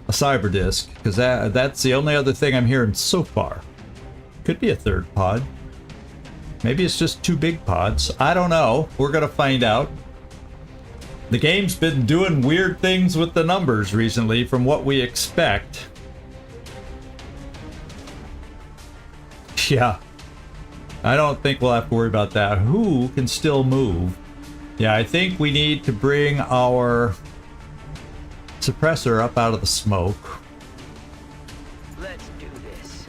a cyber disk, because that's the only other thing I'm hearing so far. Could be a 3rd pod. Maybe it's just 2 big pods. I don't know. We're gonna find out. The game's been doing weird things with the numbers recently from what we expect. Yeah. I don't think we'll have to worry about that. Who can still move? Yeah, I think we need to bring our suppressor up out of the smoke. Let's do this.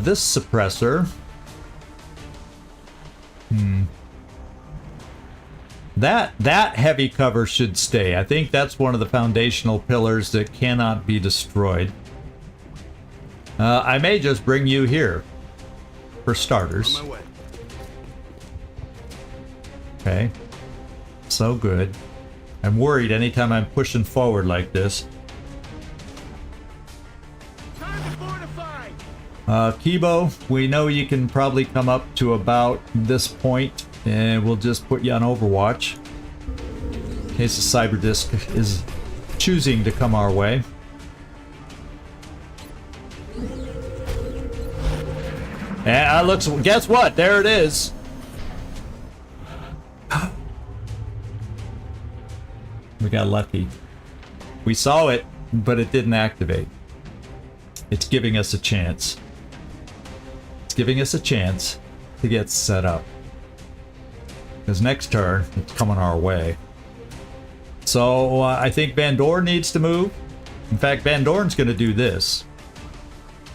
This suppressor. That heavy cover should stay. I think that's one of the foundational pillars that cannot be destroyed. I may just bring you here for starters. On my way. Okay. So good. I'm worried anytime I'm pushing forward like this. Time to fortify. Kibo, we know you can probably come up to about this point, and we'll just put you on Overwatch in case the cyber disk is choosing to come our way. And looks, guess what? There it is. We got lucky. We saw it, but it didn't activate. It's giving us a chance. It's giving us a chance to get set up. Because next turn, it's coming our way. So I think Van Dorn needs to move. In fact, Van Dorn's going to do this.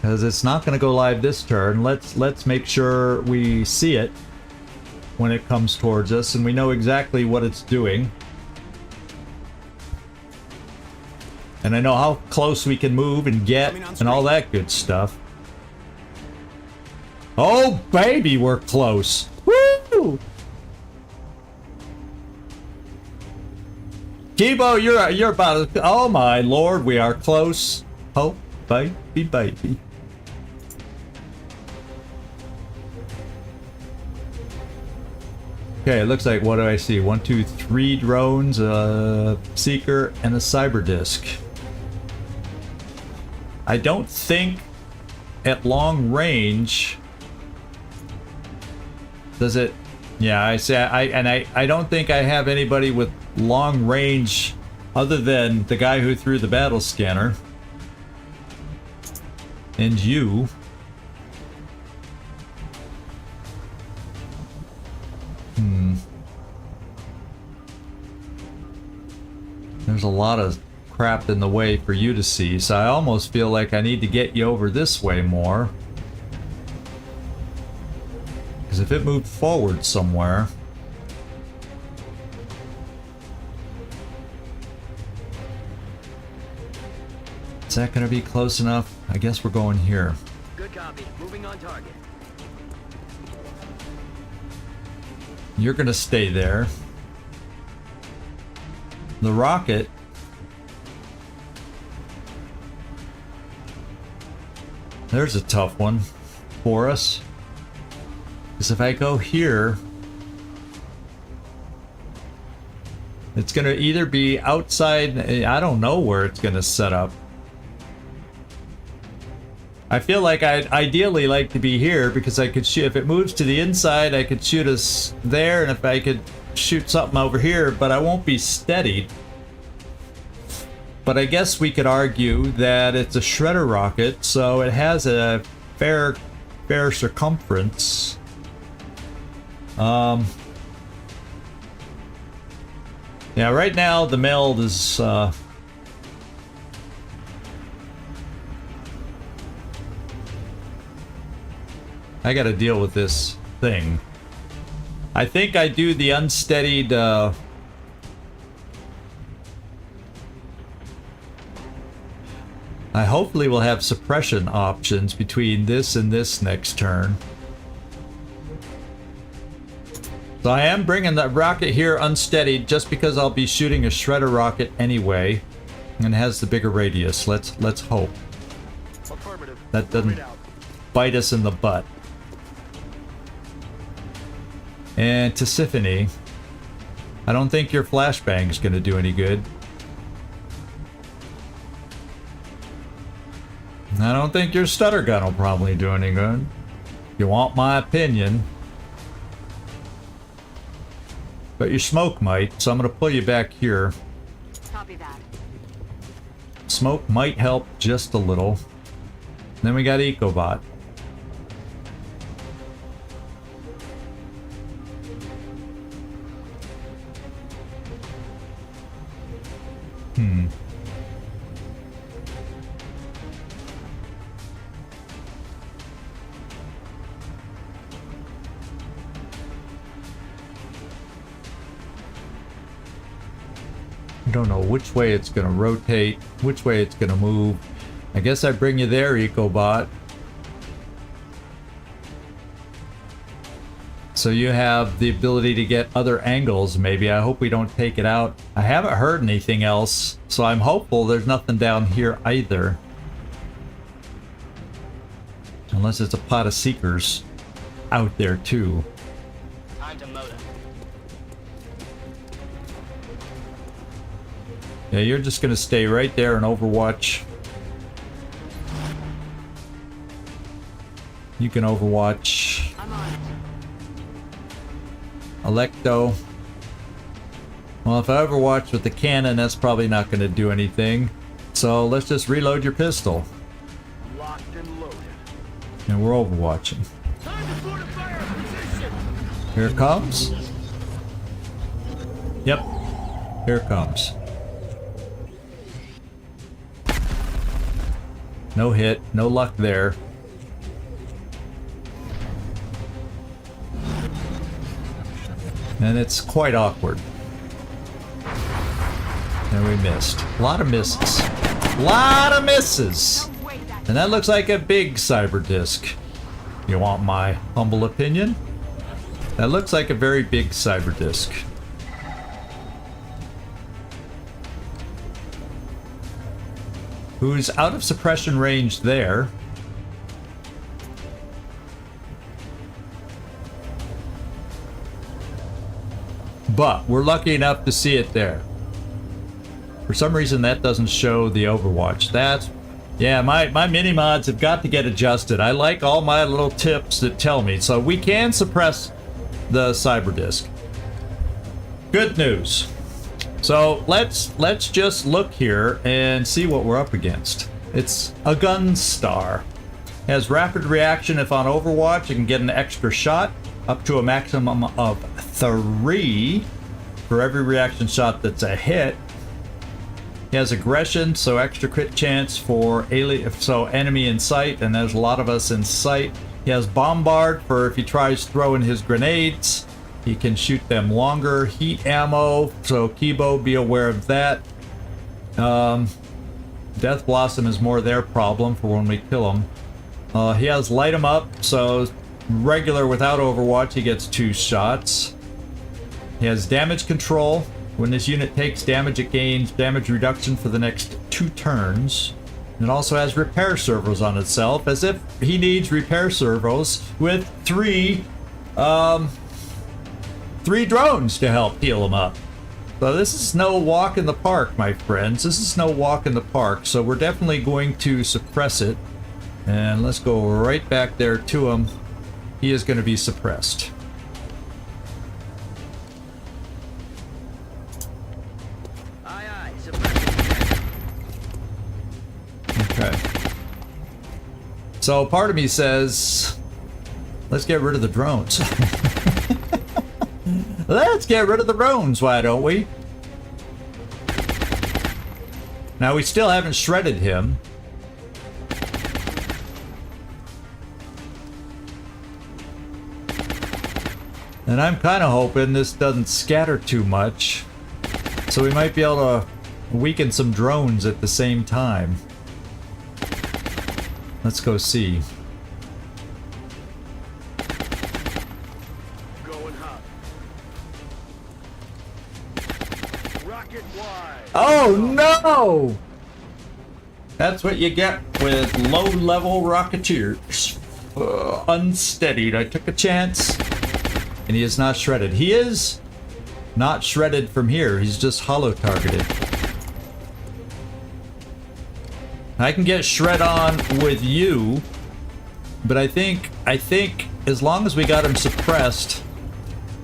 Because it's not going to go live this turn. Let's make sure we see it when it comes towards us and we know exactly what it's doing. And I know how close we can move and get and all that good stuff. Oh, baby, we're close. Woo! Kibo, you're about to, oh my lord, we are close. Oh, baby, baby. Okay, it looks like, what do I see? 1, 2, 3 drones, a seeker, and a cyber disk. I don't think at long range does it. Yeah, I say I don't think I have anybody with long range other than the guy who threw the battle scanner and you. There's a lot of crap in the way for you to see, so I almost feel like I need to get you over this way more. Because if it moved forward somewhere... Is that going to be close enough? I guess we're going here. Good copy. Moving on target. You're going to stay there. The rocket... There's a tough one for us. Because if I go here... It's going to either be outside... I don't know where it's going to set up. I feel like I'd ideally like to be here because I could shoot... If it moves to the inside, I could shoot us there, and if I could shoot something over here, but I won't be steadied. But I guess we could argue that it's a shredder rocket, so it has a fair circumference. Yeah, right now the meld is I gotta deal with this thing. I think I do the unsteadied I hopefully will have suppression options between this and this next turn. So I am bringing that rocket here unsteadied just because I'll be shooting a shredder rocket anyway, and it has the bigger radius. Let's hope Affirmative. that doesn't bite us in the butt. And Tisiphone, I don't think your flashbang is going to do any good. I don't think your stutter gun will probably do any good. You want my opinion. But your smoke might, so I'm going to pull you back here. Copy that. Smoke might help just a little. Then we got EcoBot. Don't know which way it's going to rotate, which way it's going to move. I guess I bring you there, EcoBot. So you have the ability to get other angles, maybe. I hope we don't take it out. I haven't heard anything else, so I'm hopeful there's nothing down here either. Unless it's a pot of seekers out there too. Time to motor. Yeah, you're just gonna stay right there and Overwatch. You can Overwatch. I'm on it. Electo. Well, if I Overwatch with the cannon, that's probably not gonna do anything. So let's just reload your pistol. Locked and loaded. And we're Overwatching. Time to fortify our position. Here it comes. Yep. Here it comes. No hit, no luck there. And it's quite awkward. And we missed. A lot of misses. Lot of misses. No way that And that looks like a big cyber disk. You want my humble opinion? That looks like a very big cyber disk. Who's out of suppression range there. But we're lucky enough to see it there. For some reason that doesn't show the Overwatch. That's, yeah, my mini mods have got to get adjusted. I like all my little tips that tell me. So we can suppress the cyber disk. Good news. So let's just look here and see what we're up against. It's a gun star. Has rapid reaction if on Overwatch. You can get an extra shot up to a maximum of 3 for every reaction shot that's a hit. He has aggression, so extra crit chance for enemy in sight, and there's a lot of us in sight. He has bombard for if he tries throwing his grenades, he can shoot them longer. Heat ammo, so Kibo, be aware of that. Death Blossom is more their problem for when we kill him. He has light him up, so regular without Overwatch, he gets 2 shots. He has damage control. When this unit takes damage, it gains damage reduction for the next 2 turns. It also has repair servos on itself, as if he needs repair servos with 3 drones to help heal him up. So this is no walk in the park, my friends. This is no walk in the park, so we're definitely going to suppress it. And let's go right back there to him. He is going to be suppressed. Aye, aye. Suppressing. Okay. So part of me says, let's get rid of the drones. Let's get rid of the drones, why don't we? Now we still haven't shredded him. And I'm kind of hoping this doesn't scatter too much. So we might be able to weaken some drones at the same time. Let's go see. Going hot. Rocket wide. Oh no! That's what you get with low-level Rocketeers. Unsteadied. I took a chance. And he is not shredded. He is not shredded from here. He's just hollow targeted. I can get shred on with you, but I think as long as we got him suppressed,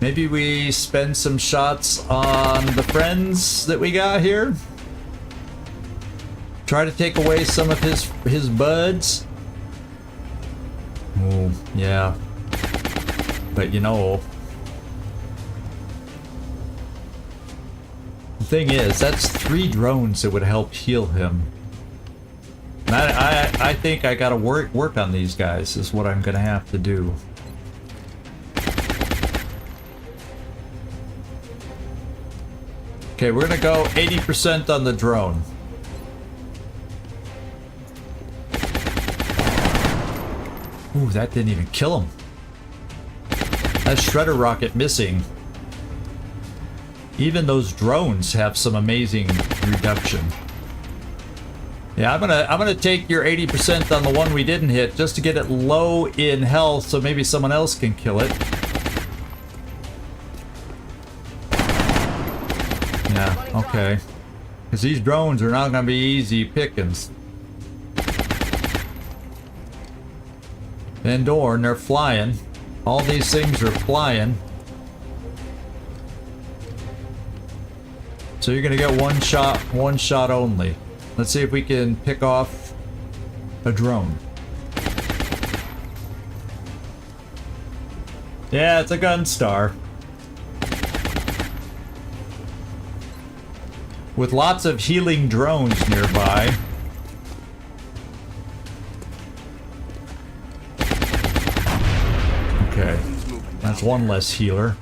maybe we spend some shots on the friends that we got here. Try to take away some of his buds. Oh, yeah. But you know, the thing is, that's 3 drones that would help heal him. And I think I gotta work on these guys, is what I'm gonna have to do. Okay, we're gonna go 80% on the drone. Ooh, that didn't even kill him. That shredder rocket missing. Even those drones have some amazing reduction. Yeah, I'm gonna take your 80% on the one we didn't hit just to get it low in health, so maybe someone else can kill it. Yeah, okay. Because these drones are not gonna be easy pickings. And Dorn, they're flying. All these things are flying. So you're gonna get one shot only. Let's see if we can pick off a drone. Yeah, it's a gun star. With lots of healing drones nearby. Okay, that's one less healer.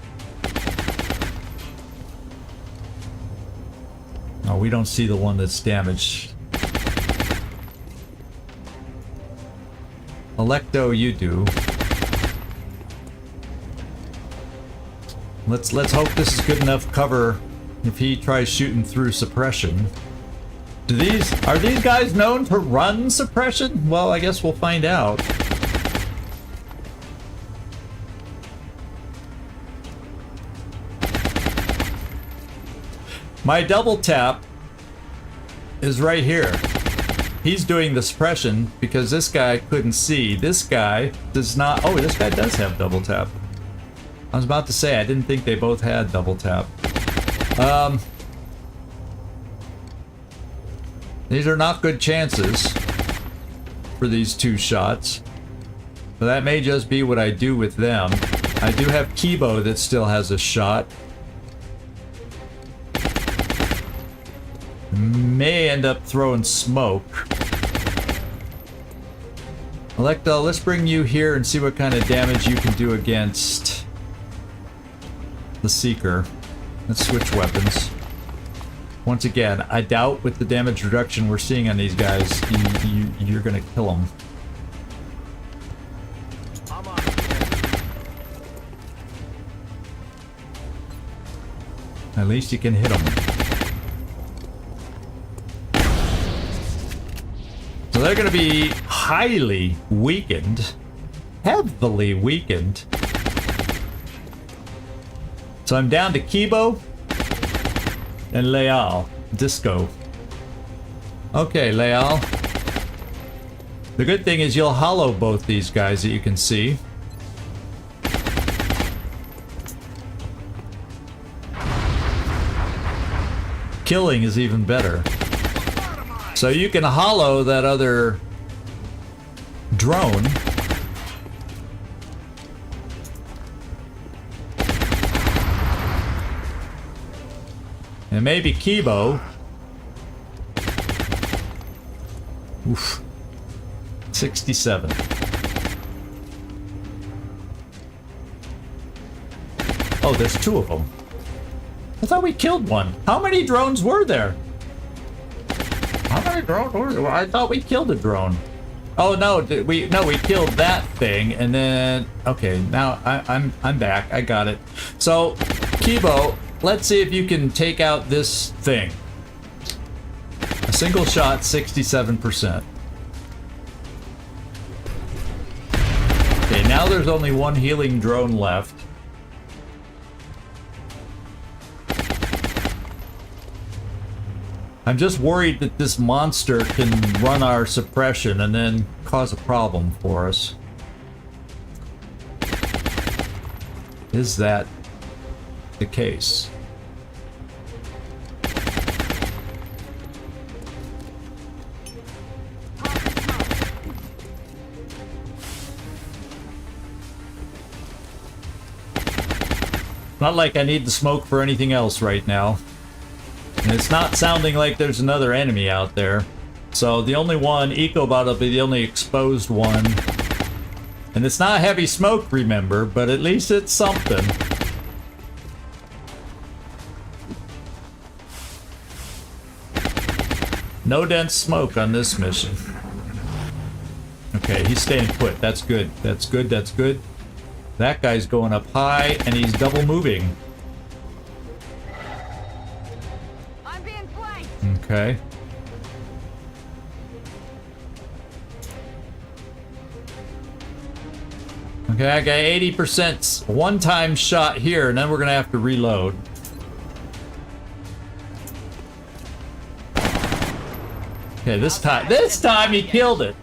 Oh, we don't see the one that's damaged. Electo, you do. Let's hope this is good enough cover if he tries shooting through suppression. Are these guys known to run suppression? Well, I guess we'll find out. My double tap is right here. He's doing the suppression because this guy couldn't see. This guy does not. Oh, this guy does have double tap. I was about to say, I didn't think they both had double tap. These are not good chances for these two shots. But that may just be what I do with them. I do have Kibo that still has a shot. May end up throwing smoke. Electa, let's bring you here and see what kind of damage you can do against the Seeker. Let's switch weapons. Once again, I doubt with the damage reduction we're seeing on these guys, you're gonna kill them. I'm on. At least you can hit them. So they're gonna be highly weakened. Heavily weakened. So I'm down to Kibo and Leal. Disco. Okay, Leal. The good thing is you'll hollow both these guys that you can see. Killing is even better. So you can hollow that other drone. And maybe Kibo. Oof. 67. Oh, there's two of them. I thought we killed one. How many drones were there? How many drones were there? I thought we killed a drone. Oh no, we killed that thing, and then okay, now I'm back. I got it. So, Kibo, let's see if you can take out this thing. A single shot, 67%. Okay, now there's only one healing drone left. I'm just worried that this monster can run our suppression and then cause a problem for us. Is that the case? Not like I need the smoke for anything else right now. And it's not sounding like there's another enemy out there. So the only one, EcoBot will be the only exposed one. And it's not heavy smoke, remember, but at least it's something. No dense smoke on this mission. Okay, he's staying put. That's good. That's good. That's good. That guy's going up high, and he's double moving. I'm being flanked. Okay. Okay, I got 80% one-time shot here, and then we're gonna have to reload. Okay, this time he killed it.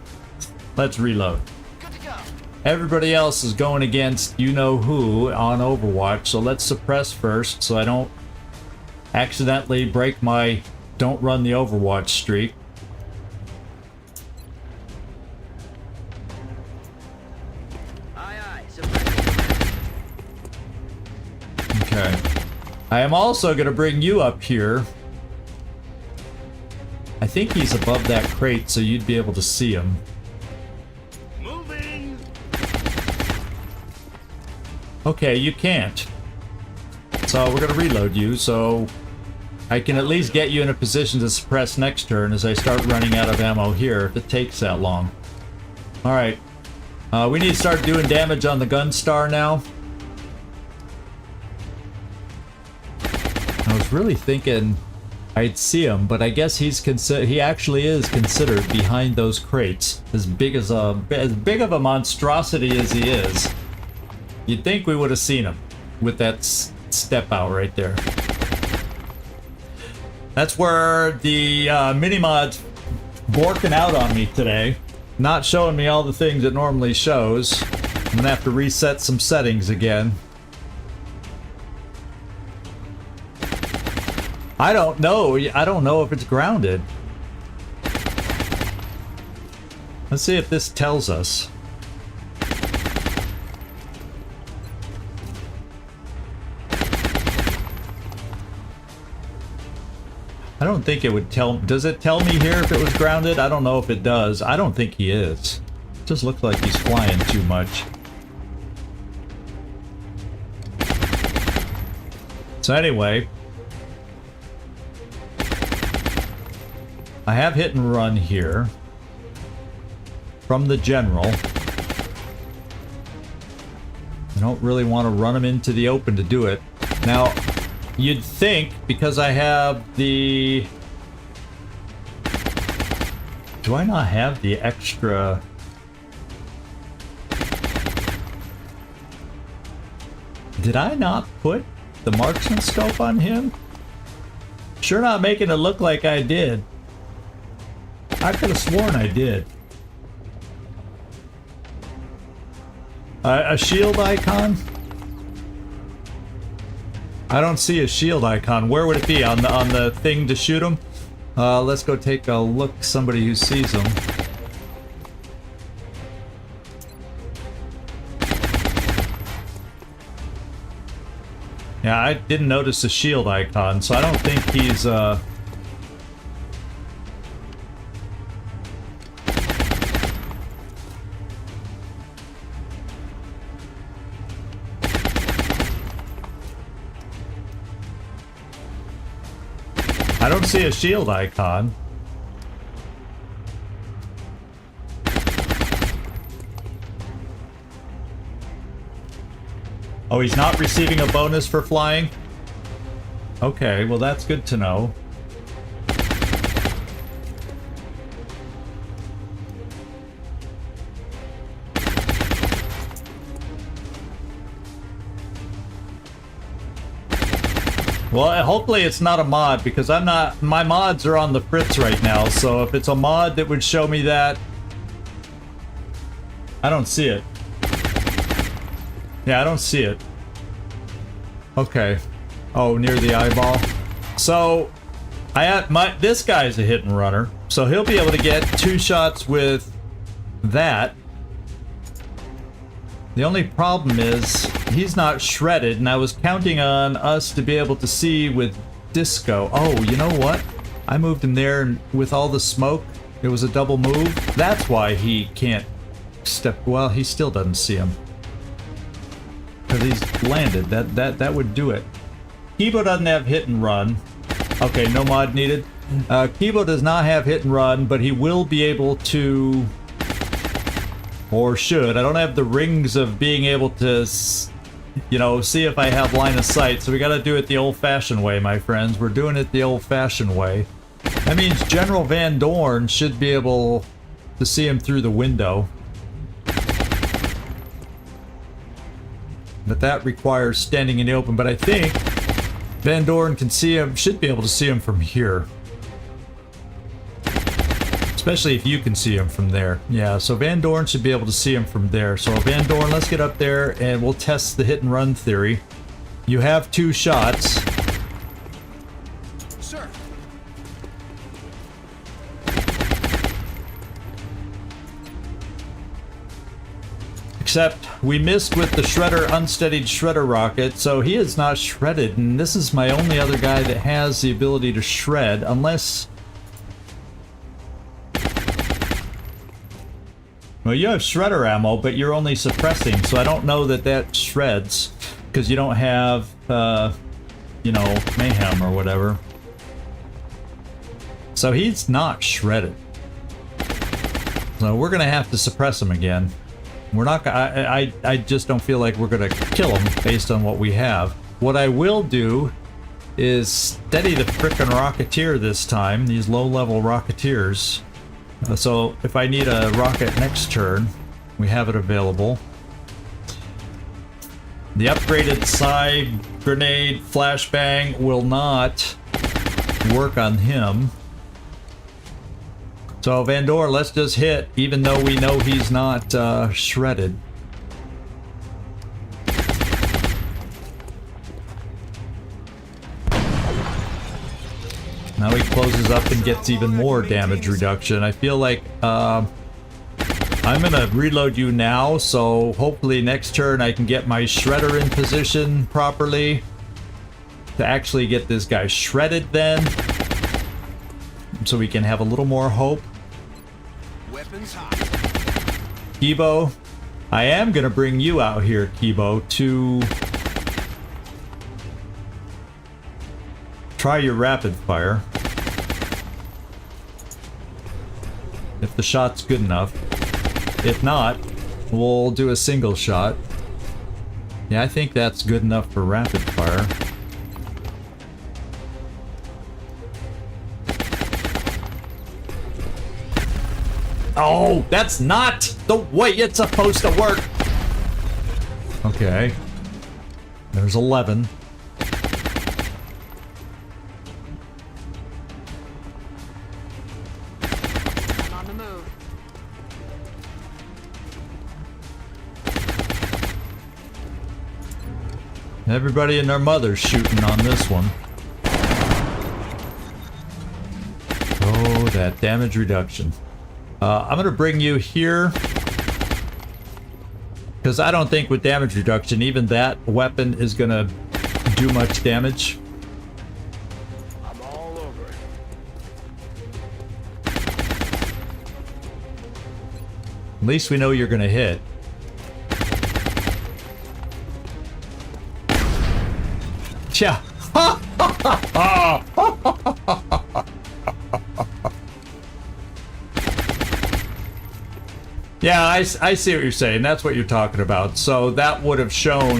Let's reload. Good to go. Everybody else is going against you-know-who on Overwatch, so let's suppress first so I don't accidentally break my don't run the Overwatch streak. Aye, aye. Suppress. Okay. I am also going to bring you up here. I think he's above that crate, so you'd be able to see him. Moving. Okay, you can't. So we're going to reload you, so I can at least get you in a position to suppress next turn as I start running out of ammo here, if it takes that long. Alright. We need to start doing damage on the Gunstar now. I was really thinking I'd see him, but I guess he actually is considered behind those crates. As big of a monstrosity as he is, you'd think we would have seen him with that step out right there. That's where the mini-mod's borking out on me today. Not showing me all the things it normally shows. I'm gonna have to reset some settings again. I don't know. I don't know if it's grounded. Let's see if this tells us. I don't think it would tell. Does it tell me here if it was grounded? I don't know if it does. I don't think he is. It just looks like he's flying too much. So anyway, I have hit and run here from the general. I don't really want to run him into the open to do it. Now, you'd think, because I have the... Do I not have the extra... Did I not put the marksman scope on him? Sure not making it look like I did. I could have sworn I did. A shield icon? I don't see a shield icon. Where would it be? On the thing to shoot him? Let's go take a look. Somebody who sees him. Yeah, I didn't notice the shield icon, so I don't think he's I don't see a shield icon. Oh, he's not receiving a bonus for flying? Okay, well that's good to know. Well, hopefully it's not a mod, because I'm not... My mods are on the fritz right now, so if it's a mod that would show me that... I don't see it. Yeah, I don't see it. Okay. Oh, near the eyeball. So, this guy's a hit and runner, so he'll be able to get 2 shots with that. The only problem is he's not shredded, and I was counting on us to be able to see with disco. Oh, you know what? I moved him there, and with all the smoke, it was a double move. That's why he can't step. Well, he still doesn't see him because he's landed. That would do it. Kibo doesn't have hit and run. Okay, no mod needed. Kibo does not have hit and run, but he will be able to. Or should. I don't have the rings of being able to, you know, see if I have line of sight, so we gotta do it the old-fashioned way, my friends. We're doing it the old-fashioned way. That means General Van Dorn should be able to see him through the window. But that requires standing in the open, but I think Van Dorn can see him, should be able to see him from here. Especially if you can see him from there. Yeah, so Van Dorn should be able to see him from there. So Van Dorn, let's get up there and we'll test the hit and run theory. You have 2 shots. Sir. Except we missed with the shredder, unsteadied shredder rocket, so he is not shredded, and this is my only other guy that has the ability to shred, unless... Well, you have shredder ammo, but you're only suppressing, so I don't know that that shreds, because you don't have, you know, mayhem or whatever. So he's not shredded. So we're gonna have to suppress him again. We're not. I just don't feel like we're gonna kill them based on what we have. What I will do is steady the frickin' Rocketeer this time. These low-level Rocketeers. So if I need a rocket next turn, we have it available. The upgraded Psi grenade flashbang will not work on him. So Vandor, let's just hit, even though we know he's not shredded. Now he closes up and gets even more damage reduction. I feel like I'm gonna reload you now, so hopefully next turn I can get my shredder in position properly to actually get this guy shredded then, so we can have a little more hope. Weapons hot. Kibo, I am gonna bring you out here, Kibo, to try your rapid fire. If the shot's good enough. If not, we'll do a single shot. Yeah, I think that's good enough for rapid fire. Oh, that's not the way it's supposed to work. Okay. There's 11. I'm on the move. Everybody and their mother's shooting on this one. Oh, that damage reduction. I'm gonna bring you here, because I don't think with damage reduction even that weapon is gonna do much damage. I'm all over it. At least we know you're gonna hit. Yeah. Yeah, I see what you're saying. That's what you're talking about. So that would have shown.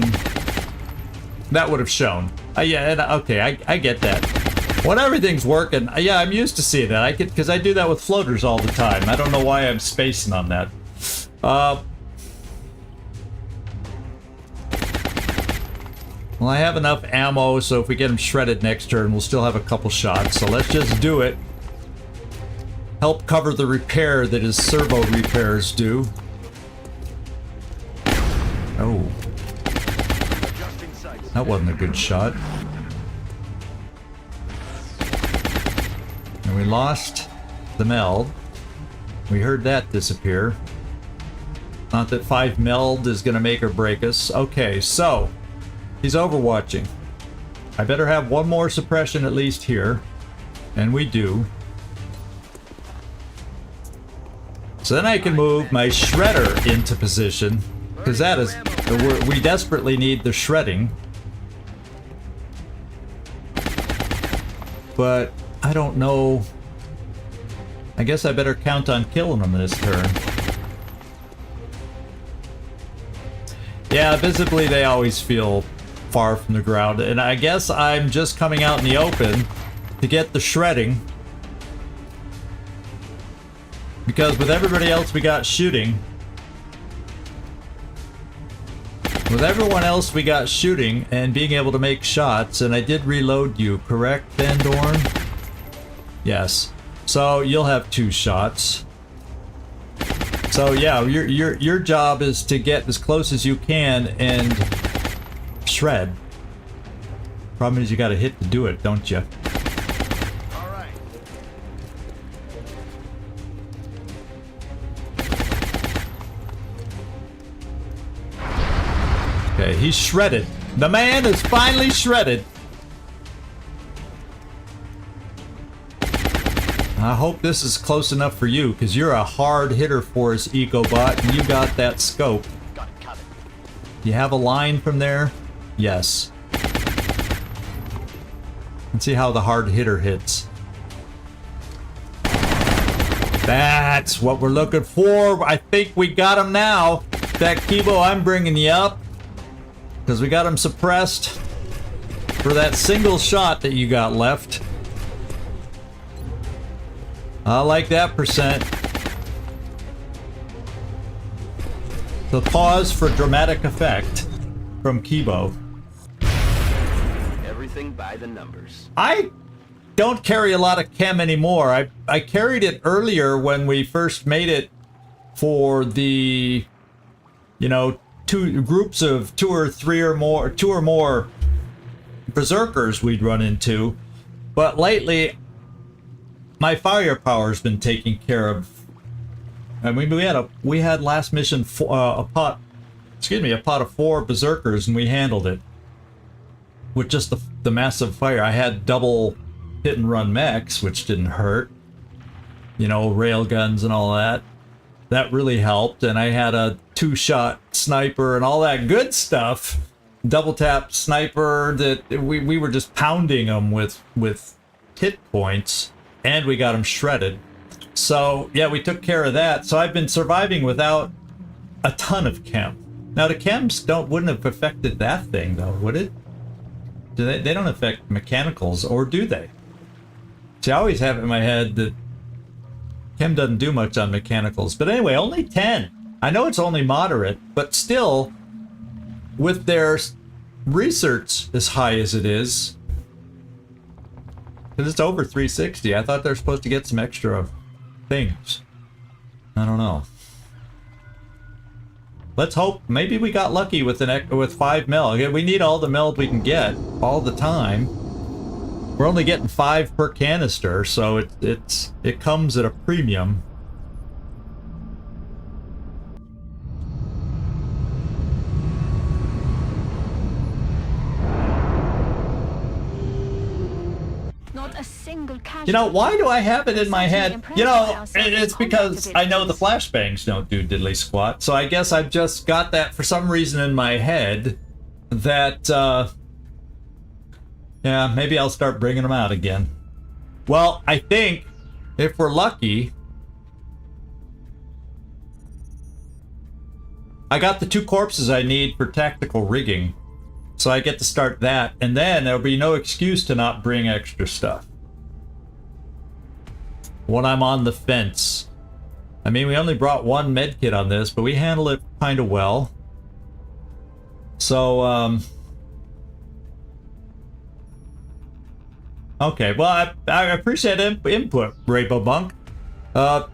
That would have shown. Yeah, okay, I get that. When everything's working, yeah, I'm used to seeing that. I get, because I do that with floaters all the time. I don't know why I'm spacing on that. Well, I have enough ammo, so if we get him shredded next turn, we'll still have a couple shots. So let's just do it. Help cover the repair that his servo repairs do. Oh. Adjusting sights. That wasn't a good shot. And we lost the meld. We heard that disappear. Not that 5 meld is going to make or break us. Okay, so he's overwatching. I better have one more suppression at least here. And we do. So then I can move my shredder into position, because that is, we desperately need the shredding. But I don't know. I guess I better count on killing him this turn. Yeah, visibly they always feel far from the ground, and I guess I'm just coming out in the open to get the shredding. Because with everybody else we got shooting, with everyone else we got shooting and being able to make shots, and I did reload you, correct, Van Dorn? Yes. So you'll have 2 shots. So yeah, your job is to get as close as you can and shred. Problem is you got to hit to do it, don't you? All right. Okay, he's shredded. The man is finally shredded. I hope this is close enough for you, because you're a hard hitter for us, EcoBot, and you got that scope. Got it covered. You have a line from there? Yes. Let's see how the hard hitter hits. That's what we're looking for. I think we got him now. that Kibo, I'm bringing you up. Because we got him suppressed for that single shot that you got left. I like that percent. The pause for dramatic effect from Kibo. Everything by the numbers. I don't carry a lot of chem anymore. I carried it earlier when we first made it for the, you know, two groups of two or more berserkers we'd run into. But lately, my firepower's been taken care of. I mean, we had last mission a pot of 4 berserkers, and we handled it with just the massive fire. I had double hit and run mechs, which didn't hurt. You know, rail guns and all that. That really helped, and I had a 2-shot sniper and all that good stuff. Double tap sniper that we were just pounding them with hit points, and we got them shredded. So yeah, we took care of that. So I've been surviving without a ton of chem. Now the chems wouldn't have affected that thing though, would it? Do they don't affect mechanicals, or do they? See, I always have it in my head that chem doesn't do much on mechanicals. But anyway, only 10. I know it's only moderate, but still, with their research as high as it is, because it's over 360, I thought they're supposed to get some extra things. I don't know. Let's hope. Maybe we got lucky with 5 mil. We need all the meld we can get all the time. We're only getting 5 per canister, so it comes at a premium. Not a single casualty. You know, why do I have it in my head? You know, it's because I know the flashbangs don't do diddly squat, so I guess I've just got that for some reason in my head that, yeah, maybe I'll start bringing them out again. Well, I think, if we're lucky, I got the 2 corpses I need for tactical rigging. So I get to start that, and then there'll be no excuse to not bring extra stuff when I'm on the fence. I mean, we only brought 1 medkit on this, but we handle it kind of well. So, okay, well, I appreciate input, Rainbow Monk.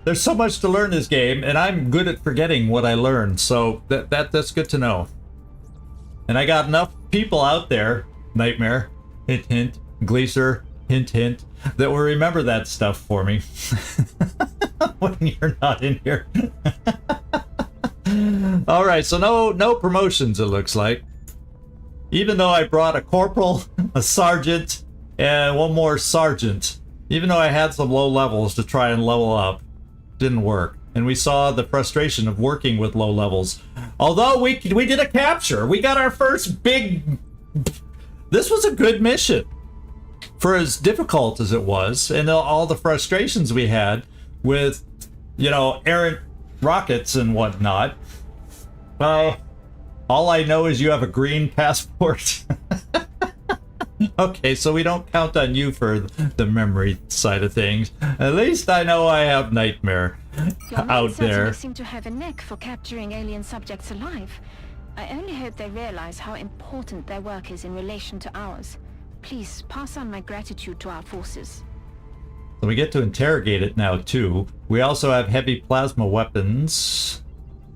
There's so much to learn this game, and I'm good at forgetting what I learned, so that's good to know. And I got enough people out there, Nightmare, hint hint, Gleaser, hint hint, that will remember that stuff for me when you're not in here. All right, so no promotions, it looks like. Even though I brought a corporal, a sergeant, and 1 more sergeant, even though I had some low levels to try and level up, didn't work. And we saw the frustration of working with low levels. Although we did a capture. We got our first big... This was a good mission. For as difficult as it was, and all the frustrations we had with, you know, errant rockets and whatnot. All I know is you have a green passport. Okay, so we don't count on you for the memory side of things. At least I know I have Nightmare out there. You seem to have a knack for capturing alien subjects alive. I only hope they realize how important their work is in relation to ours. Please pass on my gratitude to our forces. So we get to interrogate it now too. We also have heavy plasma weapons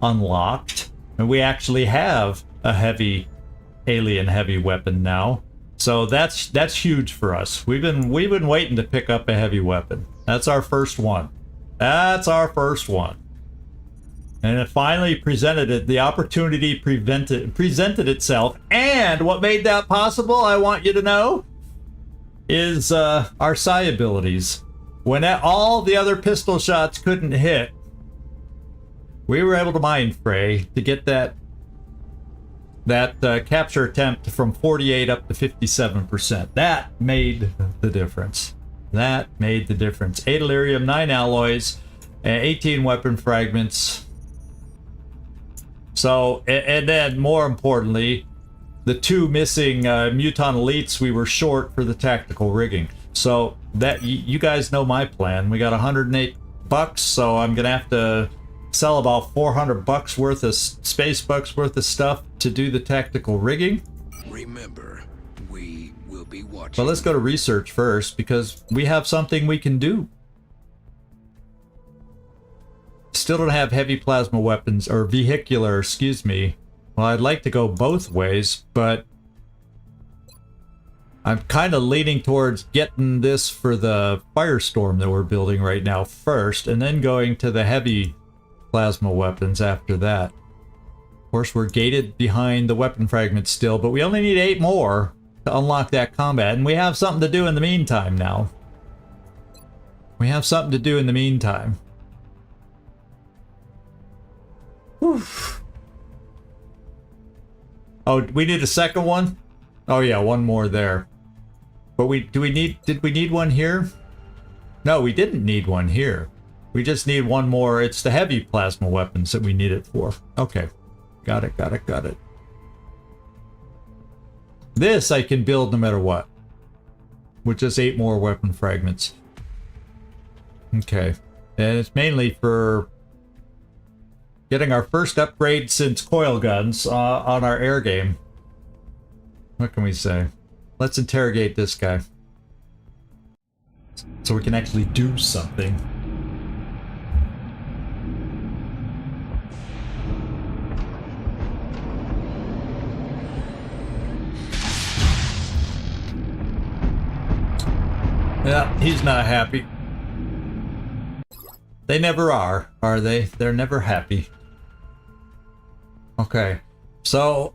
unlocked, and we actually have a alien heavy weapon now. So that's huge for us. We've been waiting to pick up a heavy weapon. That's our first one. That's our first one. And it finally the opportunity presented itself. And what made that possible, I want you to know, is our Psi abilities. When all the other pistol shots couldn't hit, we were able to mind fray to get that capture attempt from 48 up to 57%. That made the difference. That made the difference. 8 Illyrium, 9 alloys, 18 weapon fragments. So, and then more importantly, the 2 missing Muton elites we were short for the tactical rigging. So that you guys know my plan. We got $108, so I'm gonna have to sell about $400 worth of space bucks worth of stuff to do the tactical rigging. Remember, we will be watching. But let's go to research first because we have something we can do. Still don't have heavy plasma weapons or vehicular, excuse me. Well, I'd like to go both ways, but I'm kind of leaning towards getting this for the Firestorm that we're building right now first, and then going to the heavy plasma weapons after that. Of course, we're gated behind the weapon fragments still, but we only need 8 more to unlock that combat, and we have something to do in the meantime now. We have something to do in the meantime. Whew. Oh, we need a second one? Oh yeah, one more there. But did we need one here? No, we didn't need one here. We just need one more. It's the heavy plasma weapons that we need it for. Okay. Got it. This I can build no matter what. With just 8 more weapon fragments. Okay. And it's mainly for getting our first upgrade since coil guns on our air game. What can we say? Let's interrogate this guy. So we can actually do something. Yeah, he's not happy. They never are they? They're never happy. Okay, so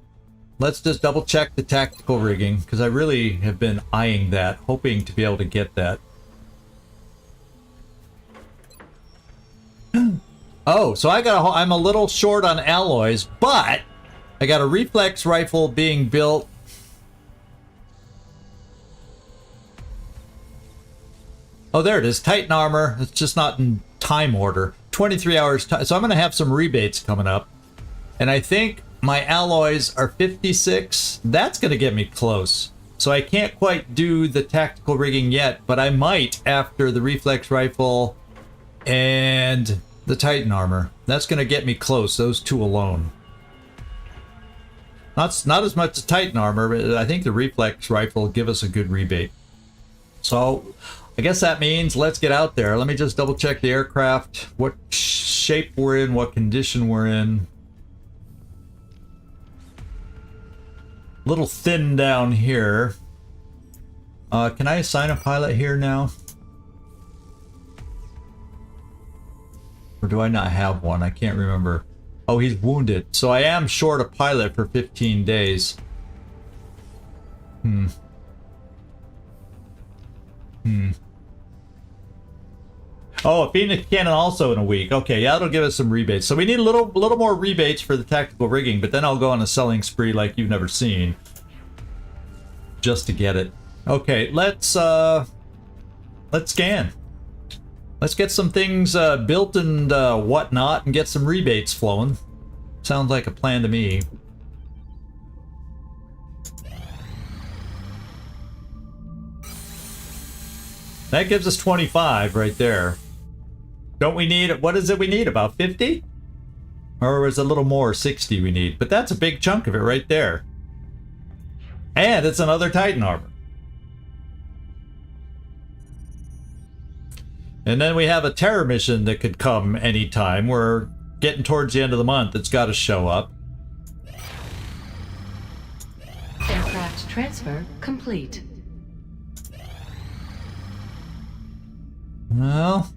let's just double check the tactical rigging, because I really have been eyeing that, hoping to be able to get that. Oh, so I'm a little short on alloys, but I got a reflex rifle being built. Oh, there it is, Titan armor. It's just not in time order. 23 hours time. So I'm going to have some rebates coming up. And I think my alloys are 56. That's going to get me close. So I can't quite do the tactical rigging yet, but I might after the reflex rifle and the Titan armor. That's going to get me close, those 2 alone. Not as much as Titan armor, but I think the reflex rifle will give us a good rebate. So I guess that means let's get out there. Let me just double check the aircraft, what shape we're in, what condition we're in. Little thin down here. Can I assign a pilot here now? Or do I not have one? I can't remember. Oh, he's wounded. So I am short a pilot for 15 days. Oh, a Phoenix cannon also in a week. Okay, yeah, that'll give us some rebates. So we need a little more rebates for the tactical rigging, but then I'll go on a selling spree like you've never seen. Just to get it. Okay, let's scan. Let's get some things built and whatnot and get some rebates flowing. Sounds like a plan to me. That gives us 25 right there. Don't we need, what is it we need, about 50? Or is it a little more, 60 we need? But that's a big chunk of it right there. And it's another Titan armor. And then we have a terror mission that could come anytime. We're getting towards the end of the month. It's got to show up. Aircraft transfer complete. Well,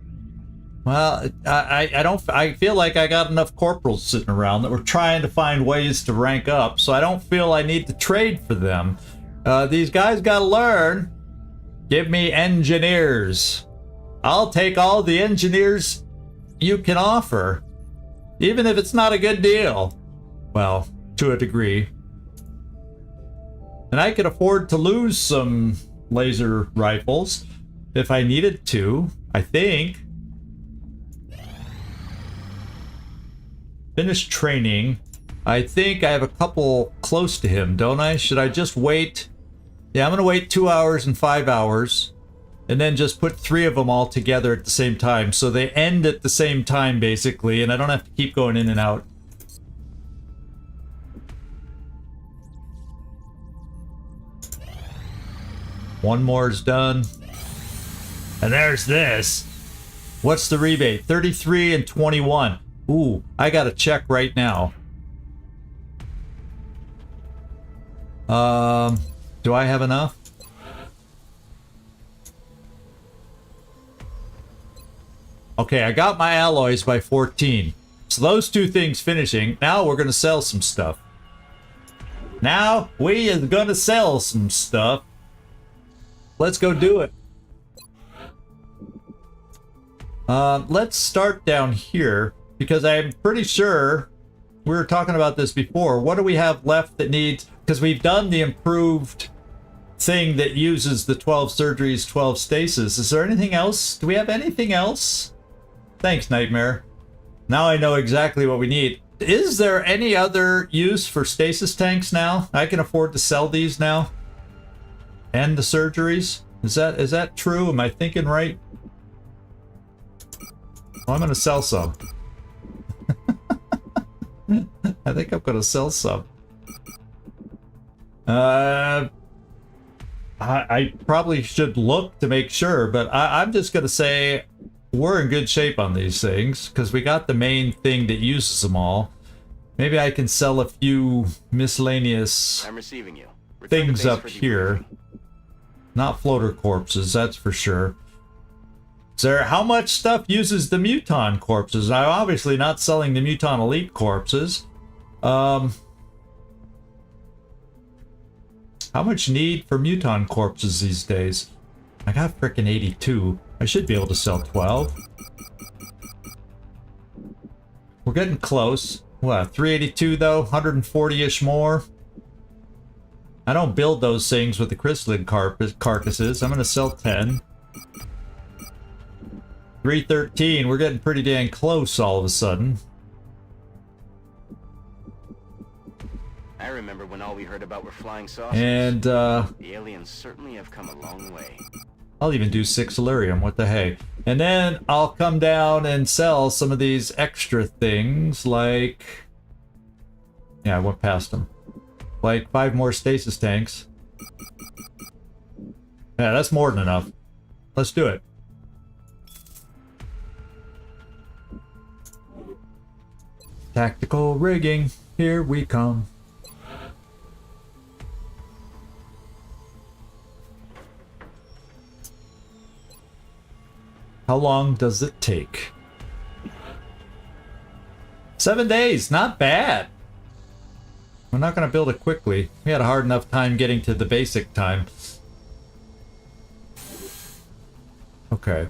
I feel like I got enough corporals sitting around that we're trying to find ways to rank up, so I don't feel I need to trade for them. These guys gotta learn. Give me engineers. I'll take all the engineers you can offer, even if it's not a good deal. Well, to a degree. And I could afford to lose some laser rifles if I needed to, I think. Finish training. I think I have a couple close to him, don't I? Should I just wait? Yeah, I'm going to wait 2 hours and 5 hours. And then just put 3 of them all together at the same time. So they end at the same time, basically. And I don't have to keep going in and out. One more is done. And there's this. What's the rebate? 33 and 21. Ooh, I got to check right now. Do I have enough? Okay, I got my alloys by 14. So those 2 things finishing. Now we're going to sell some stuff. Now we are going to sell some stuff. Let's go do it. Let's start down here because I'm pretty sure we were talking about this before. What do we have left that needs... Because we've done the improved thing that uses the 12 surgeries, 12 stasis. Is there anything else? Do we have anything else? Thanks, Nightmare. Now I know exactly what we need. Is there any other use for stasis tanks now? I can afford to sell these now. And the surgeries? Is that true? Am I thinking right? Well, I'm going to sell some. I think I'm going to sell some. I probably should look to make sure, but I'm just going to say we're in good shape on these things because we got the main thing that uses them all. Maybe I can sell a few miscellaneous I'm receiving you. Return to things base up for here. debriefing. Not floater corpses, that's for sure. How much stuff uses the Muton corpses? I'm obviously not selling the Muton Elite corpses. How much need for Muton corpses these days? I got frickin' 82. I should be able to sell 12. We're getting close. What, 382 though? 140-ish more? I don't build those things with the chrysalid carcasses. I'm going to sell 10. 313. We're getting pretty dang close all of a sudden. I remember when all we heard about were flying saucers. And, The aliens certainly have come a long way. I'll even do 6 Illyrium. What the hey? And then I'll come down and sell some of these extra things like... Yeah, I went past them. Like 5 more stasis tanks. Yeah, that's more than enough. Let's do it. Tactical rigging, here we come. How long does it take? 7 days, not bad. We're not going to build it quickly. We had a hard enough time getting to the basic time. Okay.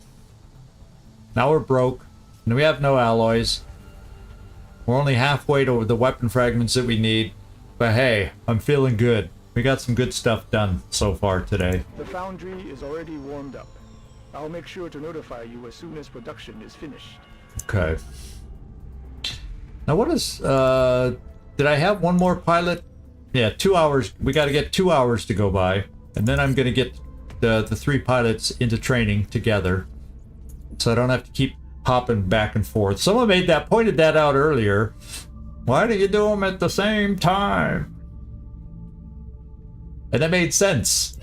Now we're broke, and we have no alloys. We're only halfway to the weapon fragments that we need. But hey, I'm feeling good. We got some good stuff done so far today. The foundry is already warmed up. I'll make sure to notify you as soon as production is finished. Okay. Now what is, did I have one more pilot? Yeah, 2 hours. We got to get 2 hours to go by. And then I'm going to get the 3 pilots into training together. So I don't have to keep hopping back and forth. Someone pointed that out earlier. Why do you do them at the same time? And that made sense.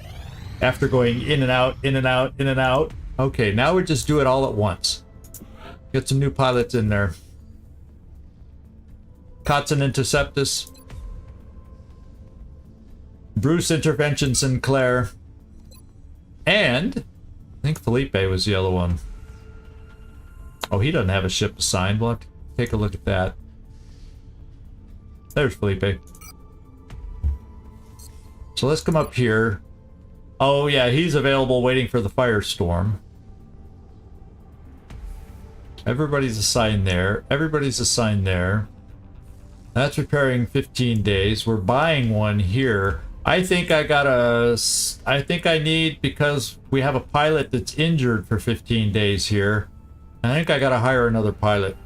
After going in and out, in and out, in and out. Okay, now we just do it all at once. Get some new pilots in there. Kotzen Interceptus. Bruce Intervention Sinclair. And I think Felipe was the other one. Oh, he doesn't have a ship assigned. We'll have to take a look at that. There's Felipe. So let's come up here. Oh yeah, he's available waiting for the firestorm. Everybody's assigned there. Everybody's assigned there. That's repairing 15 days. We're buying one here. I think I need, because we have a pilot that's injured for 15 days here. I think I gotta hire another pilot.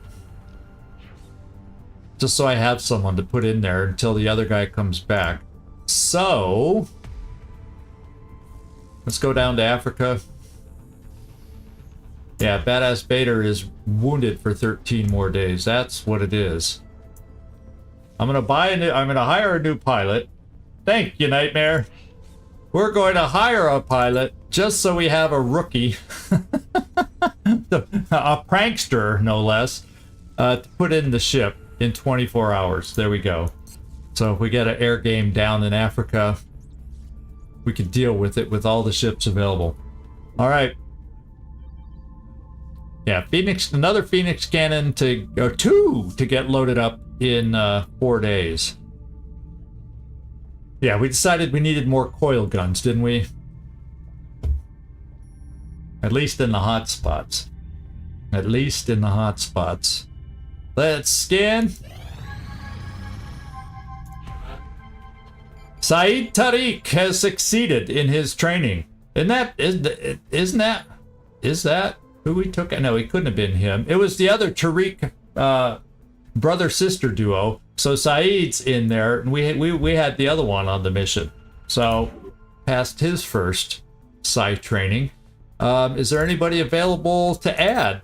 just so I have someone to put in there until the other guy comes back. So let's go down to Africa. Yeah, Badass Bader is wounded for 13 more days. That's what it is. I'm gonna hire a new pilot. Thank you, Nightmare. We're going to hire a pilot just so we have a rookie, a prankster, no less, to put in the ship in 24 hours. There we go. So if we get an air game down in Africa, we can deal with it with all the ships available. All right. Yeah, Phoenix, another Phoenix cannon or two to get loaded up in 4 days. Yeah, we decided we needed more coil guns, didn't we? At least in the hot spots. At least in the hot spots. Let's scan. Saeed Tariq has succeeded in his training. Is that who we took? No, it couldn't have been him. It was the other Tariq brother-sister duo. So Saeed's in there, and we had the other one on the mission. So passed his first Psi training. Is there anybody available to add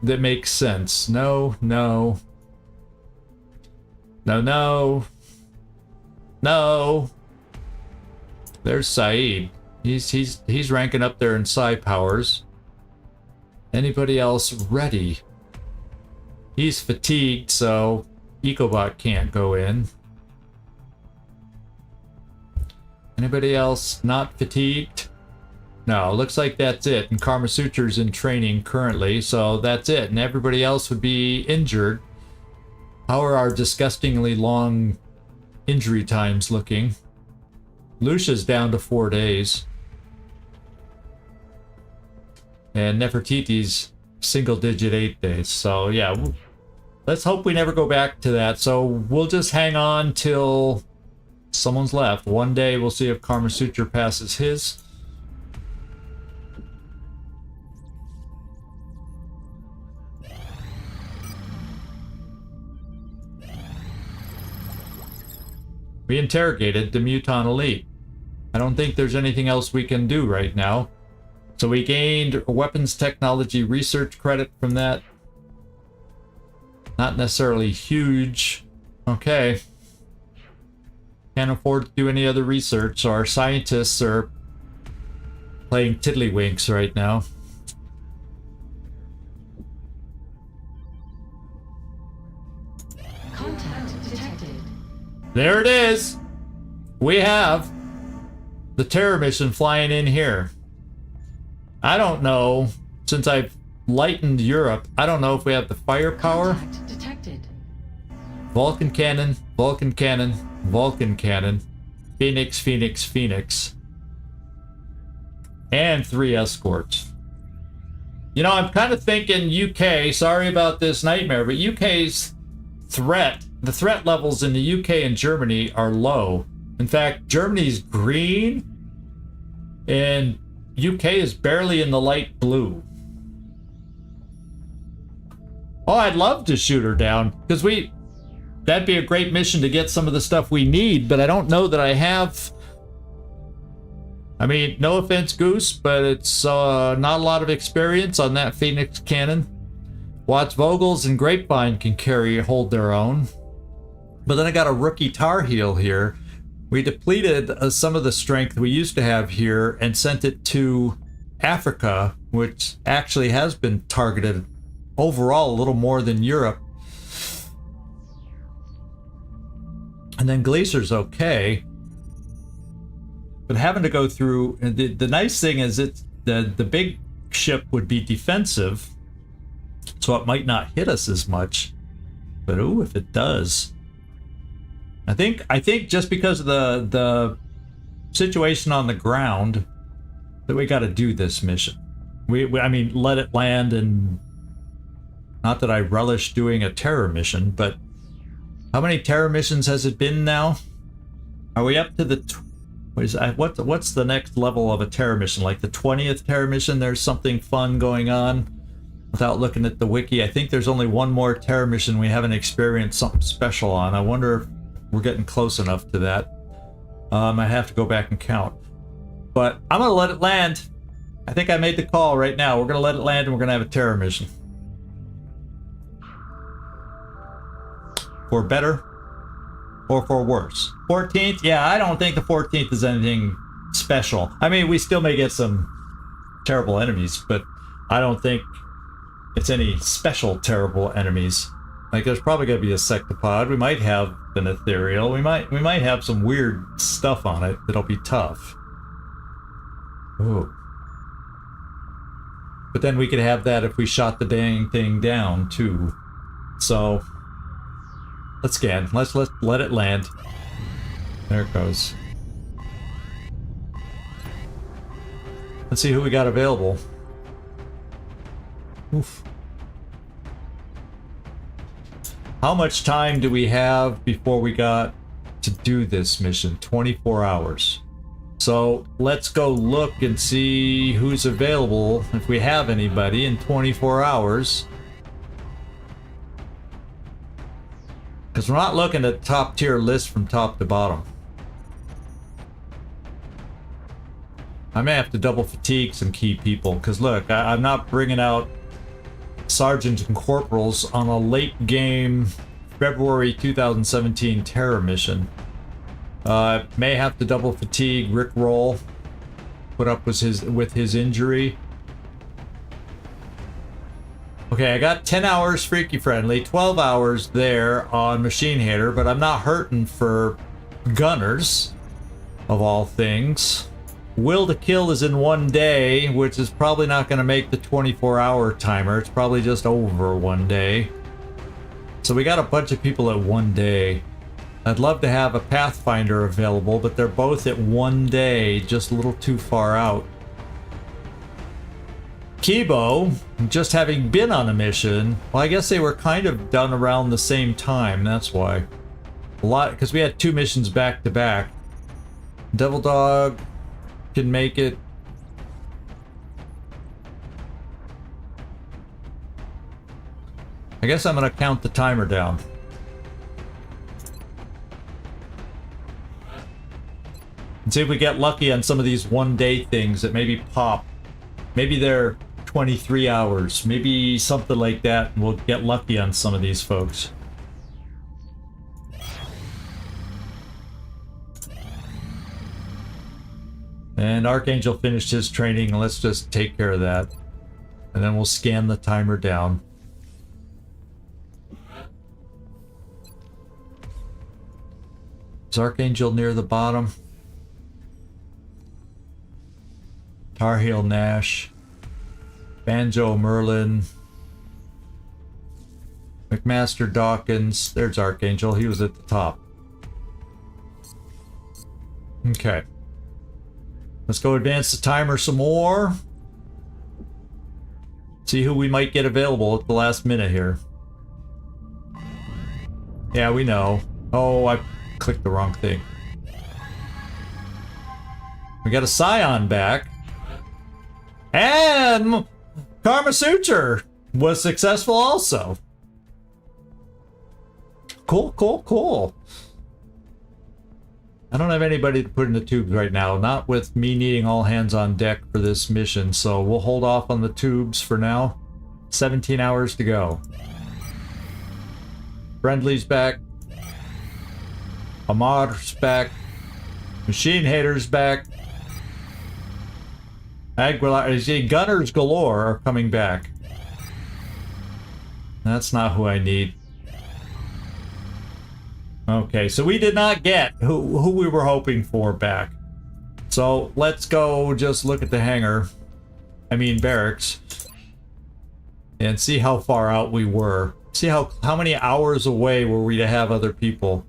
that makes sense? No. There's Saeed. He's ranking up there in Psi powers. Anybody else ready? He's fatigued, so Ecobot can't go in. Anybody else not fatigued? No, looks like that's it. And Karma Suture's in training currently, so that's it. And everybody else would be injured. How are our disgustingly long injury times looking? Lucia's down to 4 days. And Nefertiti's single-digit 8 days. So yeah, let's hope we never go back to that. So we'll just hang on till someone's left. One day we'll see if Karma Suture passes his. We interrogated the Muton Elite. I don't think there's anything else we can do right now. So we gained weapons technology research credit from that. Not necessarily huge. Okay. Can't afford to do any other research, so our scientists are playing tiddlywinks right now. Contact detected. There it is! We have the terror mission flying in here. I don't know, since I've lightened Europe, I don't know if we have the firepower. Contact detected. Vulcan cannon, Vulcan cannon, Vulcan cannon, Phoenix, Phoenix, Phoenix. And 3 escorts. You know, I'm kind of thinking UK, sorry about this Nightmare, but UK's threat, the threat levels in the UK and Germany are low. In fact, Germany's green and UK is barely in the light blue. Oh, I'd love to shoot her down, because that'd be a great mission to get some of the stuff we need, but I don't know that I have. I mean, no offense, Goose, but it's not a lot of experience on that Phoenix cannon. Watts Vogels and Grapevine can hold their own. But then I got a rookie Tar Heel here. We depleted some of the strength we used to have here and sent it to Africa, which actually has been targeted overall a little more than Europe. And then Glacier's okay. But having to go through, the nice thing is the big ship would be defensive, so it might not hit us as much. But ooh, if it does. I think just because of the situation on the ground that we got to do this mission. I mean, let it land, and not that I relish doing a terror mission, but how many terror missions has it been now? Are we up to the what's the next level of a terror mission? Like the 20th terror mission? There's something fun going on. Without looking at the wiki, I think there's only one more Terra mission we haven't experienced something special on. I wonder if we're getting close enough to that. I have to go back and count. But I'm gonna let it land. I think I made the call right now. We're gonna let it land and we're gonna have a Terra mission. For better or for worse. 14th? Yeah, I don't think the 14th is anything special. I mean, we still may get some terrible enemies, but I don't think it's any special terrible enemies. Like, there's probably gonna be a sectopod. We might have an ethereal. We might have some weird stuff on it that'll be tough. Ooh. But then we could have that if we shot the dang thing down too. So let's scan. Let's let it land. There it goes. Let's see who we got available. Oof. How much time do we have before we got to do this mission? 24 hours. So let's go look and see who's available, if we have anybody, in 24 hours. Because we're not looking at top tier list from top to bottom. I may have to double fatigue some key people, because look, I'm not bringing out sergeants and corporals on a late game February 2017 Terror mission. May have to double fatigue Rick Roll, put up with his injury. Okay, I got 10 hours freaky friendly, 12 hours there on machine hater, but I'm not hurting for gunners of all things. Will to kill is in 1 day, which is probably not going to make the 24-hour timer. It's probably just over 1 day. So we got a bunch of people at 1 day. I'd love to have a Pathfinder available, but they're both at 1 day, just a little too far out. Kibo, just having been on a mission, well, I guess they were kind of done around the same time, that's why. A lot, because we had 2 missions back to back. Devil Dog can make it. I guess I'm gonna count the timer down. And see if we get lucky on some of these 1 day things that maybe pop. Maybe they're 23 hours, maybe something like that, and we'll get lucky on some of these folks. And Archangel finished his training. Let's just take care of that. And then we'll scan the timer down. Is Archangel near the bottom? Tar Heel Nash. Banjo Merlin. McMaster Dawkins. There's Archangel. He was at the top. Okay. Let's go advance the timer some more. See who we might get available at the last minute here. Yeah, we know. Oh, I clicked the wrong thing. We got a Scion back. And Karma Suture was successful also. Cool, cool, cool. I don't have anybody to put in the tubes right now, not with me needing all hands on deck for this mission, so we'll hold off on the tubes for now. 17 hours to go. Friendly's back. Amar's back. Machine Hater's back. Gunners galore are coming back. That's not who I need. Okay, so we did not get who we were hoping for back. So let's go just look at the hangar. I mean barracks. And see how far out we were. See how many hours away were we to have other people.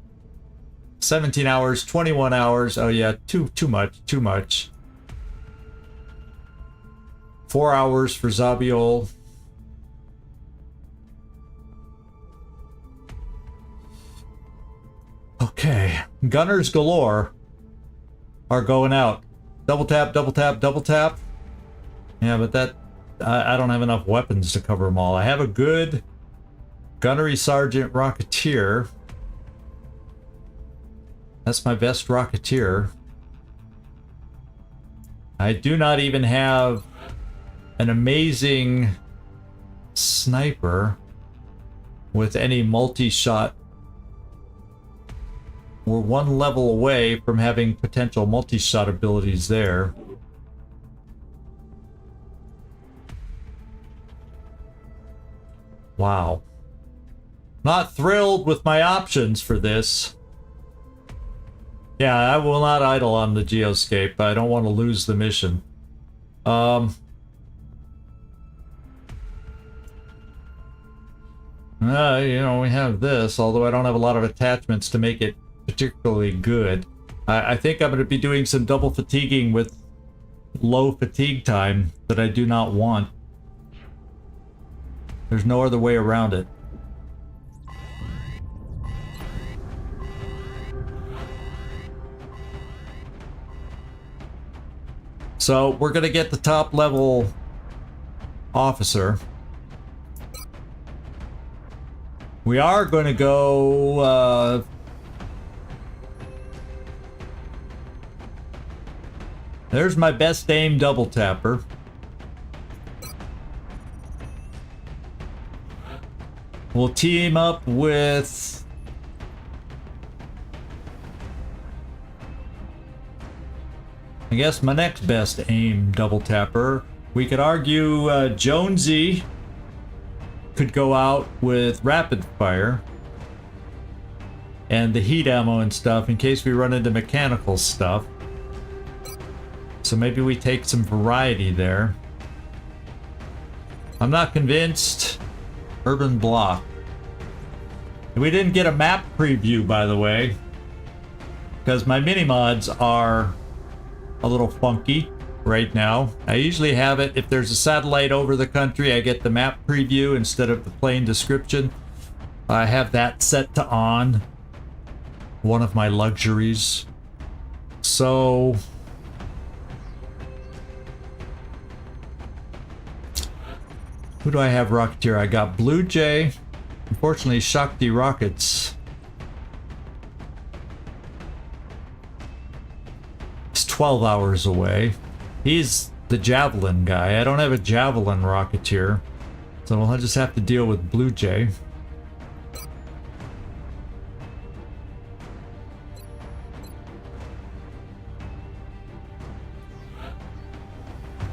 17 hours, 21 hours. Oh yeah, too much. 4 hours for Zabiol. Okay, gunners galore are going out. Double tap, double tap, double tap. Yeah, but that I don't have enough weapons to cover them all. I have a good gunnery sergeant rocketeer. That's my best rocketeer. I do not even have an amazing sniper with any multi-shot. We're one level away from having potential multi-shot abilities there. Wow. Not thrilled with my options for this. Yeah, I will not idle on the geoscape. I don't want to lose the mission. You know, we have this, although I don't have a lot of attachments to make it particularly good. I think I'm going to be doing some double fatiguing with low fatigue time that I do not want. There's no other way around it. So we're going to get the top level officer. We are going to go there's my best aim double tapper. We'll team up with I guess my next best aim double tapper. We could argue Jonesy could go out with rapid fire and the heat ammo and stuff in case we run into mechanical stuff. So maybe we take some variety there. I'm not convinced. Urban block. We didn't get a map preview, by the way, because my mini mods are a little funky right now. I usually have it if there's a satellite over the country. I get the map preview instead of the plain description. I have that set to on. One of my luxuries. So who do I have rocketeer? I got Blue Jay. Unfortunately, Shakti rockets. It's 12 hours away. He's the javelin guy. I don't have a javelin rocketeer, so I'll just have to deal with Blue Jay.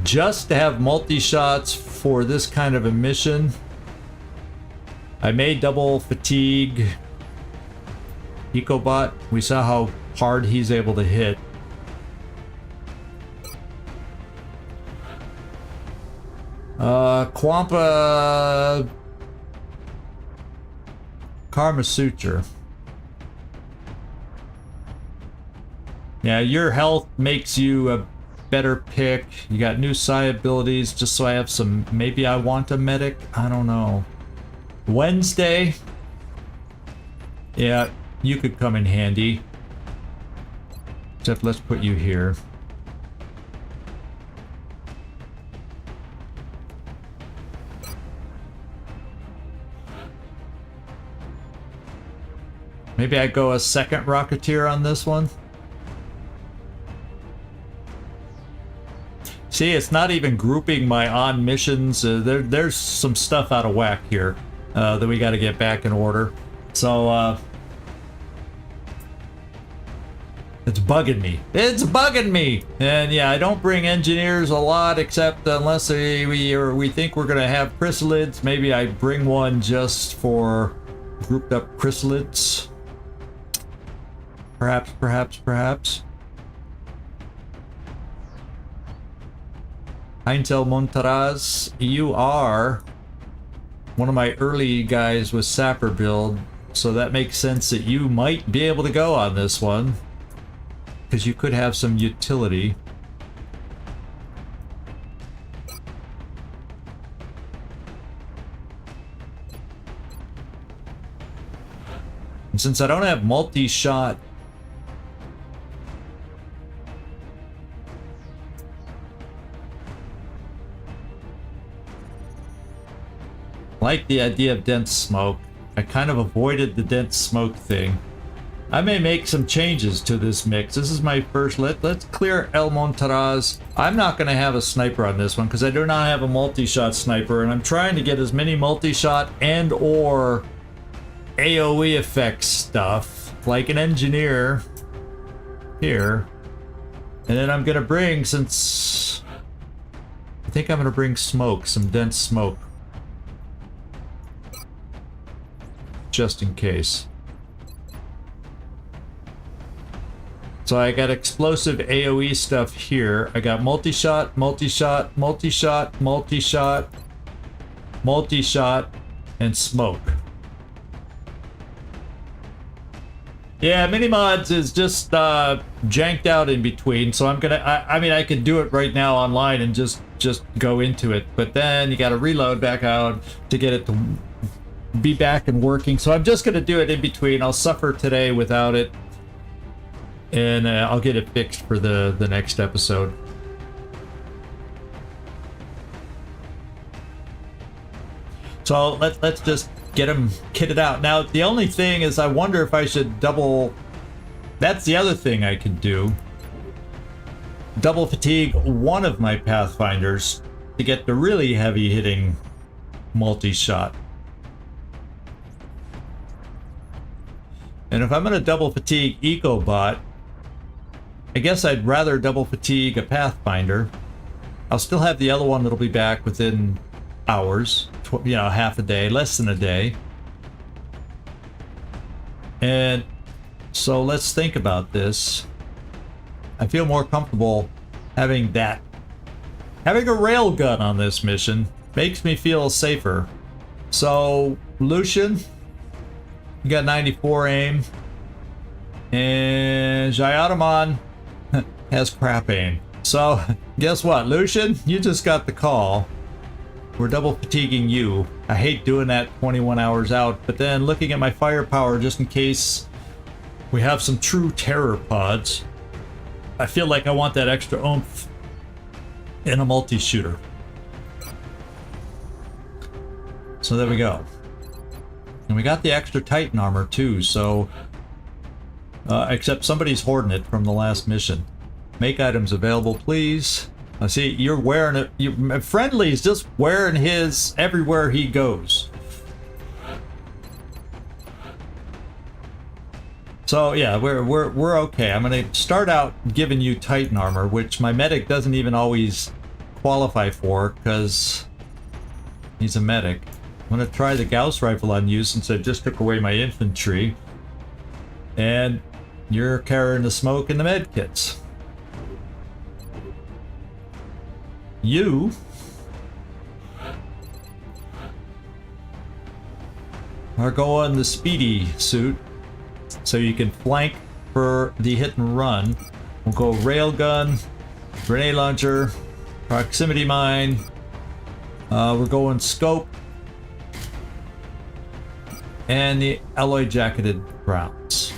Just to have multi-shots for this kind of a mission, I made double fatigue Ecobot. We saw how hard he's able to hit. Kwampa Karma Suture. Yeah, your health makes you a better pick. You got new Psi abilities, just so I have some. Maybe I want a medic. I don't know. Wednesday. Yeah, you could come in handy. Except let's put you here. Maybe I go a second rocketeer on this one. See, it's not even grouping my on missions. There's some stuff out of whack here that we got to get back in order. So it's bugging me. It's bugging me. And yeah, I don't bring engineers a lot, except unless we think we're gonna have chrysalids. Maybe I bring one just for grouped up chrysalids. Perhaps. Heinzel Montaraz, you are one of my early guys with Sapper build, so that makes sense that you might be able to go on this one, because you could have some utility. And since I don't have multi-shot like the idea of dense smoke. I kind of avoided the dense smoke thing. I may make some changes to this mix. This is my first. Let's clear El Montaraz. I'm not going to have a sniper on this one because I do not have a multi-shot sniper, and I'm trying to get as many multi-shot and or AoE effects stuff like an engineer here. And then I'm going to bring, since I think I'm going to bring smoke, some dense smoke, just in case. So I got explosive AoE stuff here. I got multi-shot, multi-shot, multi-shot, multi-shot, multi-shot, and smoke. Yeah, mini mods is just janked out in between, so I'm gonna. I mean, I could do it right now online and just go into it, but then you got to reload back out to get it to be back and working. So I'm just gonna do it in between. I'll suffer today without it. And I'll get it fixed for the next episode. So let's just get them kitted out. Now, the only thing is I wonder if I should double... That's the other thing I could do. Double fatigue one of my Pathfinders to get the really heavy hitting multi-shot. And if I'm going to double fatigue EcoBot, I guess I'd rather double fatigue a Pathfinder. I'll still have the other one that'll be back within hours, you know, half a day, less than a day. And so let's think about this. I feel more comfortable having that. Having a railgun on this mission makes me feel safer. So, Lucian, you got 94 aim. And Jayadaman has crap aim. So, guess what, Lucian? You just got the call. We're double fatiguing you. I hate doing that 21 hours out, but then looking at my firepower just in case we have some true terror pods, I feel like I want that extra oomph in a multi-shooter. So there we go. And we got the extra Titan armor too, so... except somebody's hoarding it from the last mission. Make items available, please. I see you're wearing it. Friendly's just wearing his everywhere he goes. So yeah, we're okay. I'm gonna start out giving you Titan armor, which my medic doesn't even always qualify for because he's a medic. I'm gonna try the Gauss rifle on you since I just took away my infantry, and you're carrying the smoke and the med kits. You are going the speedy suit so you can flank for the hit and run. We'll go railgun, grenade launcher, proximity mine. We're going scope and the alloy jacketed rounds.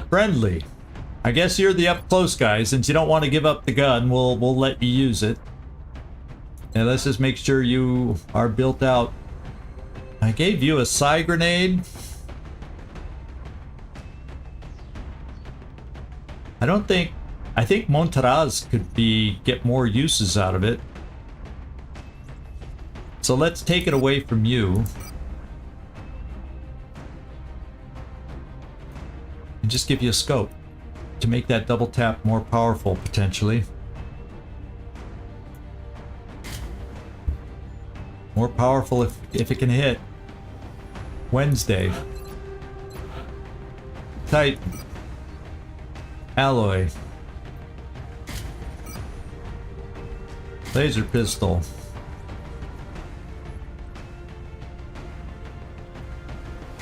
Friendly. I guess you're the up close guy. Since you don't want to give up the gun, we'll let you use it. And let's just make sure you are built out. I gave you a Psi grenade. I think Montaraz could get more uses out of it. So let's take it away from you. And just give you a scope to make that double tap more powerful, potentially. More powerful if it can hit. Wednesday. Titan. Alloy. Laser pistol.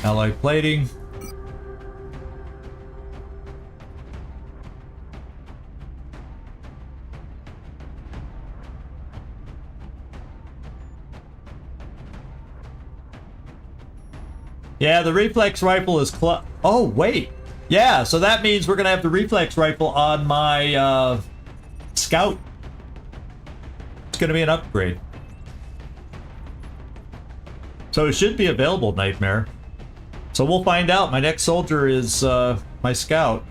Alloy plating. Yeah, the reflex rifle is oh, wait. Yeah, so that means we're going to have the reflex rifle on my scout. going to be an upgrade. So it should be available, Nightmare. So we'll find out. My next soldier is my scout.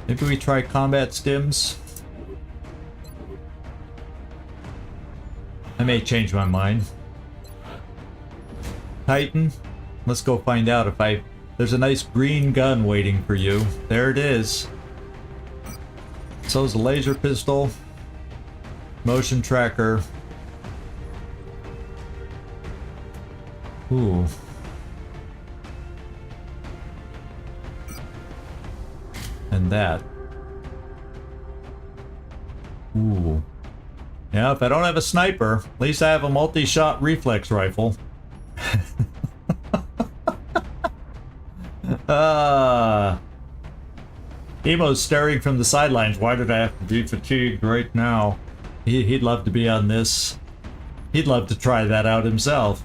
Maybe we try combat stims. I may change my mind. Titan, let's go find out if I... There's a nice green gun waiting for you. There it is. So's a laser pistol. Motion tracker. Ooh. And that. Ooh. Yeah, if I don't have a sniper, at least I have a multi-shot reflex rifle. Emo's staring from the sidelines. Why did I have to be fatigued right now? He'd love to be on this. He'd love to try that out himself.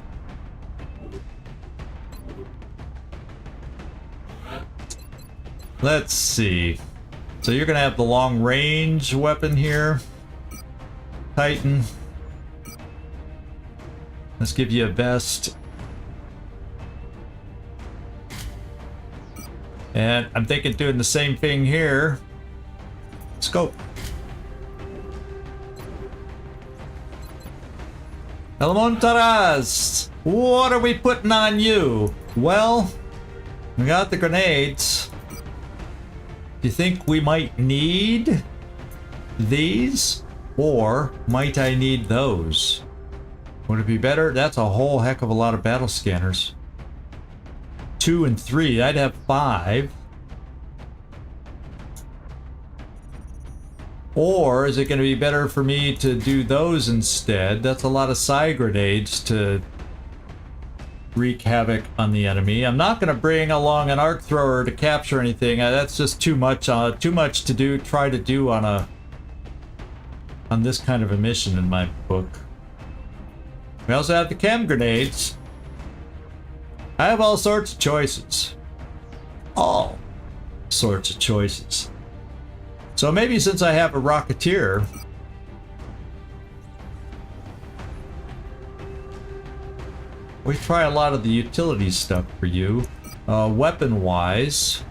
Let's see. So you're gonna have the long range weapon here. Titan. Let's give you a vest. And I'm thinking doing the same thing here. Scope. Elemontaras! What are we putting on you? Well, we got the grenades. Do you think we might need these? Or might I need those? Would it be better? That's a whole heck of a lot of battle scanners. 2 and 3. I'd have 5. Or is it going to be better for me to do those instead? That's a lot of Psi grenades to wreak havoc on the enemy. I'm not going to bring along an arc thrower to capture anything. That's just too much to do. Try to do on this kind of a mission in my book. We also have the chem grenades. I have all sorts of choices. All sorts of choices. So maybe since I have a Rocketeer, we try a lot of the utility stuff for you. Weapon-wise,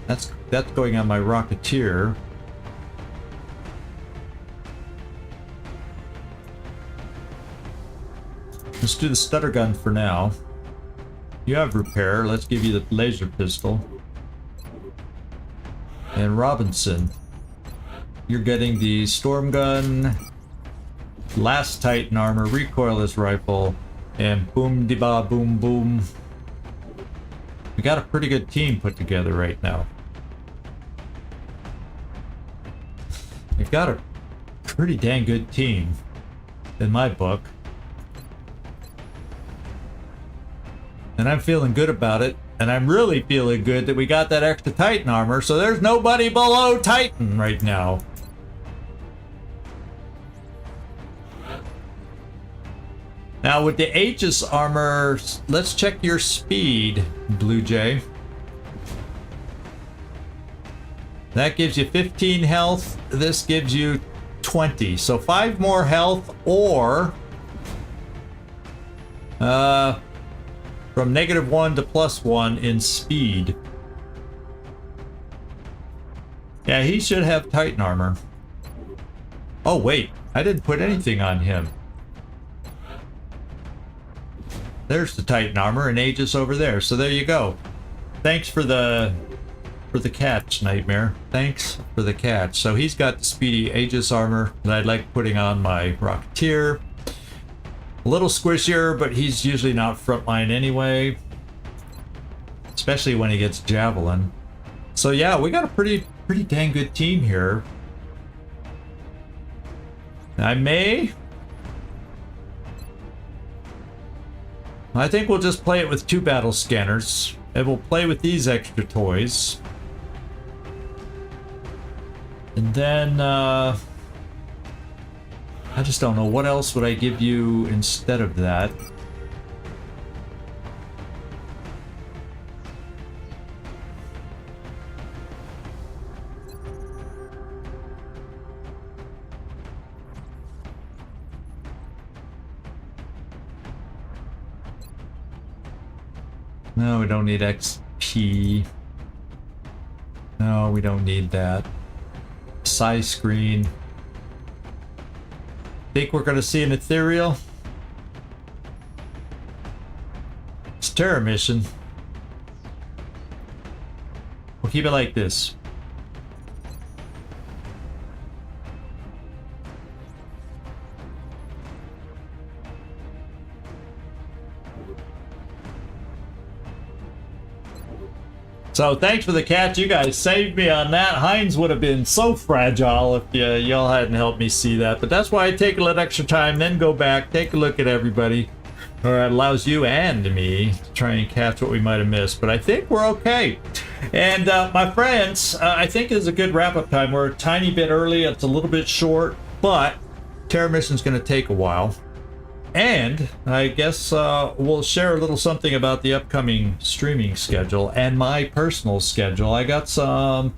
that's going on my Rocketeer. Let's do the stutter gun for now. You have repair. Let's give you the laser pistol. And Robinson, you're getting the storm gun, last Titan armor, recoilless rifle, and boom de ba boom boom. We got a pretty good team put together right now. We've got a pretty dang good team in my book. And I'm feeling good about it. And I'm really feeling good that we got that extra Titan armor, so there's nobody below Titan right now. Now with the Aegis armor, let's check your speed, Blue Jay. That gives you 15 health. This gives you 20. So 5 more health, or from -1 to +1 in speed. Yeah, he should have Titan armor. Oh wait, I didn't put anything on him. There's the Titan armor and Aegis over there. So there you go. Thanks for the catch, Nightmare. Thanks for the catch. So he's got the speedy Aegis armor that I like putting on my Rocketeer. A little squishier, but he's usually not frontline anyway. Especially when he gets Javelin. So yeah, we got a pretty dang good team here. I think we'll just play it with 2 battle scanners. And we'll play with these extra toys. And then, I just don't know. What else would I give you instead of that? No, we don't need XP. No, we don't need that. Psi screen. Think we're gonna see an ethereal? It's a terror mission. We'll keep it like this. So thanks for the catch. You guys saved me on that. Heinz would have been so fragile if y'all hadn't helped me see that. But that's why I take a little extra time, then go back, take a look at everybody. Or it allows you and me to try and catch what we might have missed. But I think we're okay. And my friends, I think it's a good wrap-up time. We're a tiny bit early. It's a little bit short. But Terror Mission's going to take a while. And I guess we'll share a little something about the upcoming streaming schedule and my personal schedule. I got some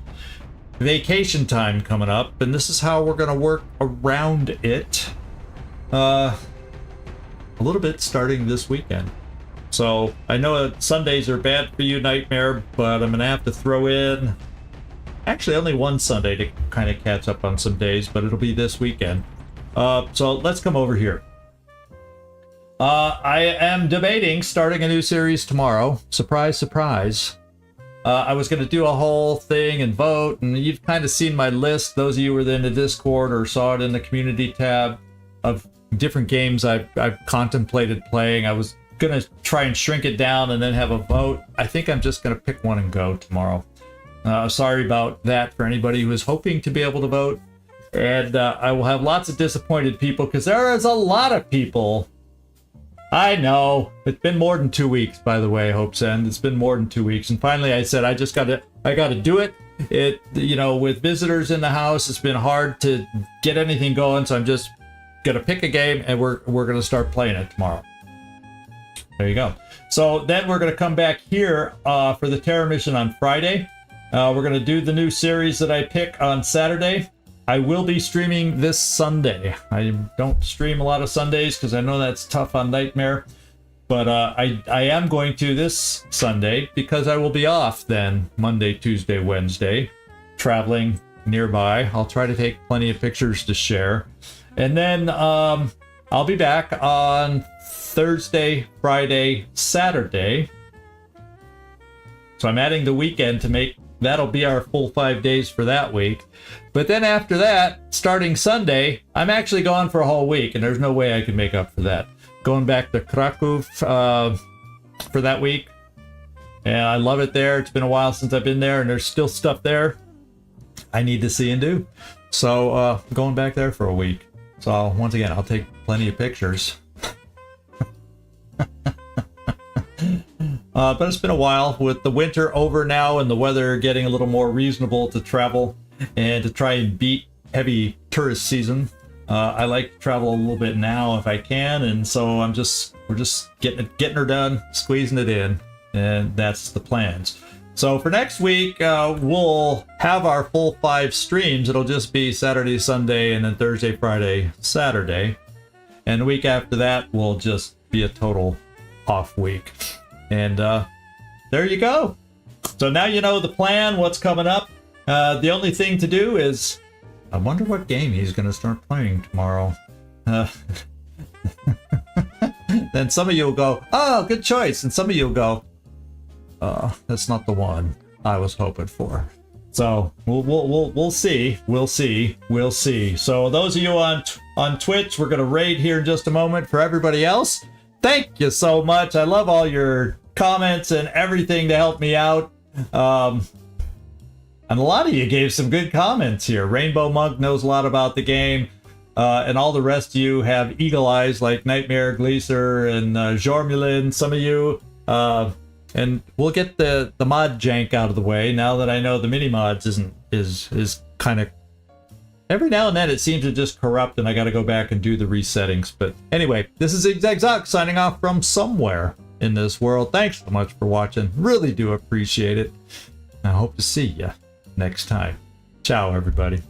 vacation time coming up, and this is how we're going to work around it a little bit starting this weekend. So I know Sundays are bad for you, Nightmare, but I'm going to have to throw in actually only one Sunday to kind of catch up on some days, but it'll be this weekend. So let's come over here. I am debating starting a new series tomorrow. Surprise, surprise. I was going to do a whole thing and vote, and you've kind of seen my list. Those of you who were in the Discord or saw it in the community tab of different games I've contemplated playing. I was going to try and shrink it down and then have a vote. I think I'm just going to pick one and go tomorrow. Sorry about that for anybody who is hoping to be able to vote. And I will have lots of disappointed people because there is a lot of people. I know. It's been more than 2 weeks, by the way, Hope's End. It's been more than 2 weeks. And finally I said, I got to do it. It, you know, with visitors in the house, it's been hard to get anything going. So I'm just going to pick a game and we're going to start playing it tomorrow. There you go. So then we're going to come back here for the Terror Mission on Friday. We're going to do the new series that I pick on Saturday. I will be streaming this Sunday. I don't stream a lot of Sundays because I know that's tough on Nightmare. But I am going to this Sunday because I will be off then Monday, Tuesday, Wednesday, traveling nearby. I'll try to take plenty of pictures to share. And then I'll be back on Thursday, Friday, Saturday. So I'm adding the weekend to make that'll be our full 5 days for that week. But then after that, starting Sunday, I'm actually gone for a whole week, and there's no way I can make up for that. Going back to Krakow for that week. And I love it there. It's been a while since I've been there, and there's still stuff there I need to see and do. So going back there for a week. So once again, I'll take plenty of pictures. But it's been a while with the winter over now and the weather getting a little more reasonable to travel and to try and beat heavy tourist season. I like to travel a little bit now if I can, and so we're just getting her done, squeezing it in, and that's the plans. So for next week, we'll have our full 5 streams. It'll just be Saturday, Sunday, and then Thursday, Friday, Saturday. And the week after that will just be a total off week. And there you go. So now you know the plan, what's coming up. The only thing to do is, I wonder what game he's going to start playing tomorrow. Then some of you will go, oh, good choice. And some of you will go, that's not the one I was hoping for. So we'll see. We'll see. So those of you on Twitch, we're going to raid here in just a moment. For everybody else, thank you so much. I love all your comments and everything to help me out. And a lot of you gave some good comments here. Rainbow Monk knows a lot about the game. And all the rest of you have eagle eyes like Nightmare, Gleaser, and Jormulin. Some of you. And we'll get the mod jank out of the way now that I know the mini mods is kind of. Every now and then it seems to just corrupt and I got to go back and do the resettings. But anyway, this is Zigzag signing off from somewhere in this world. Thanks so much for watching. Really do appreciate it. I hope to see you next time. Ciao, everybody.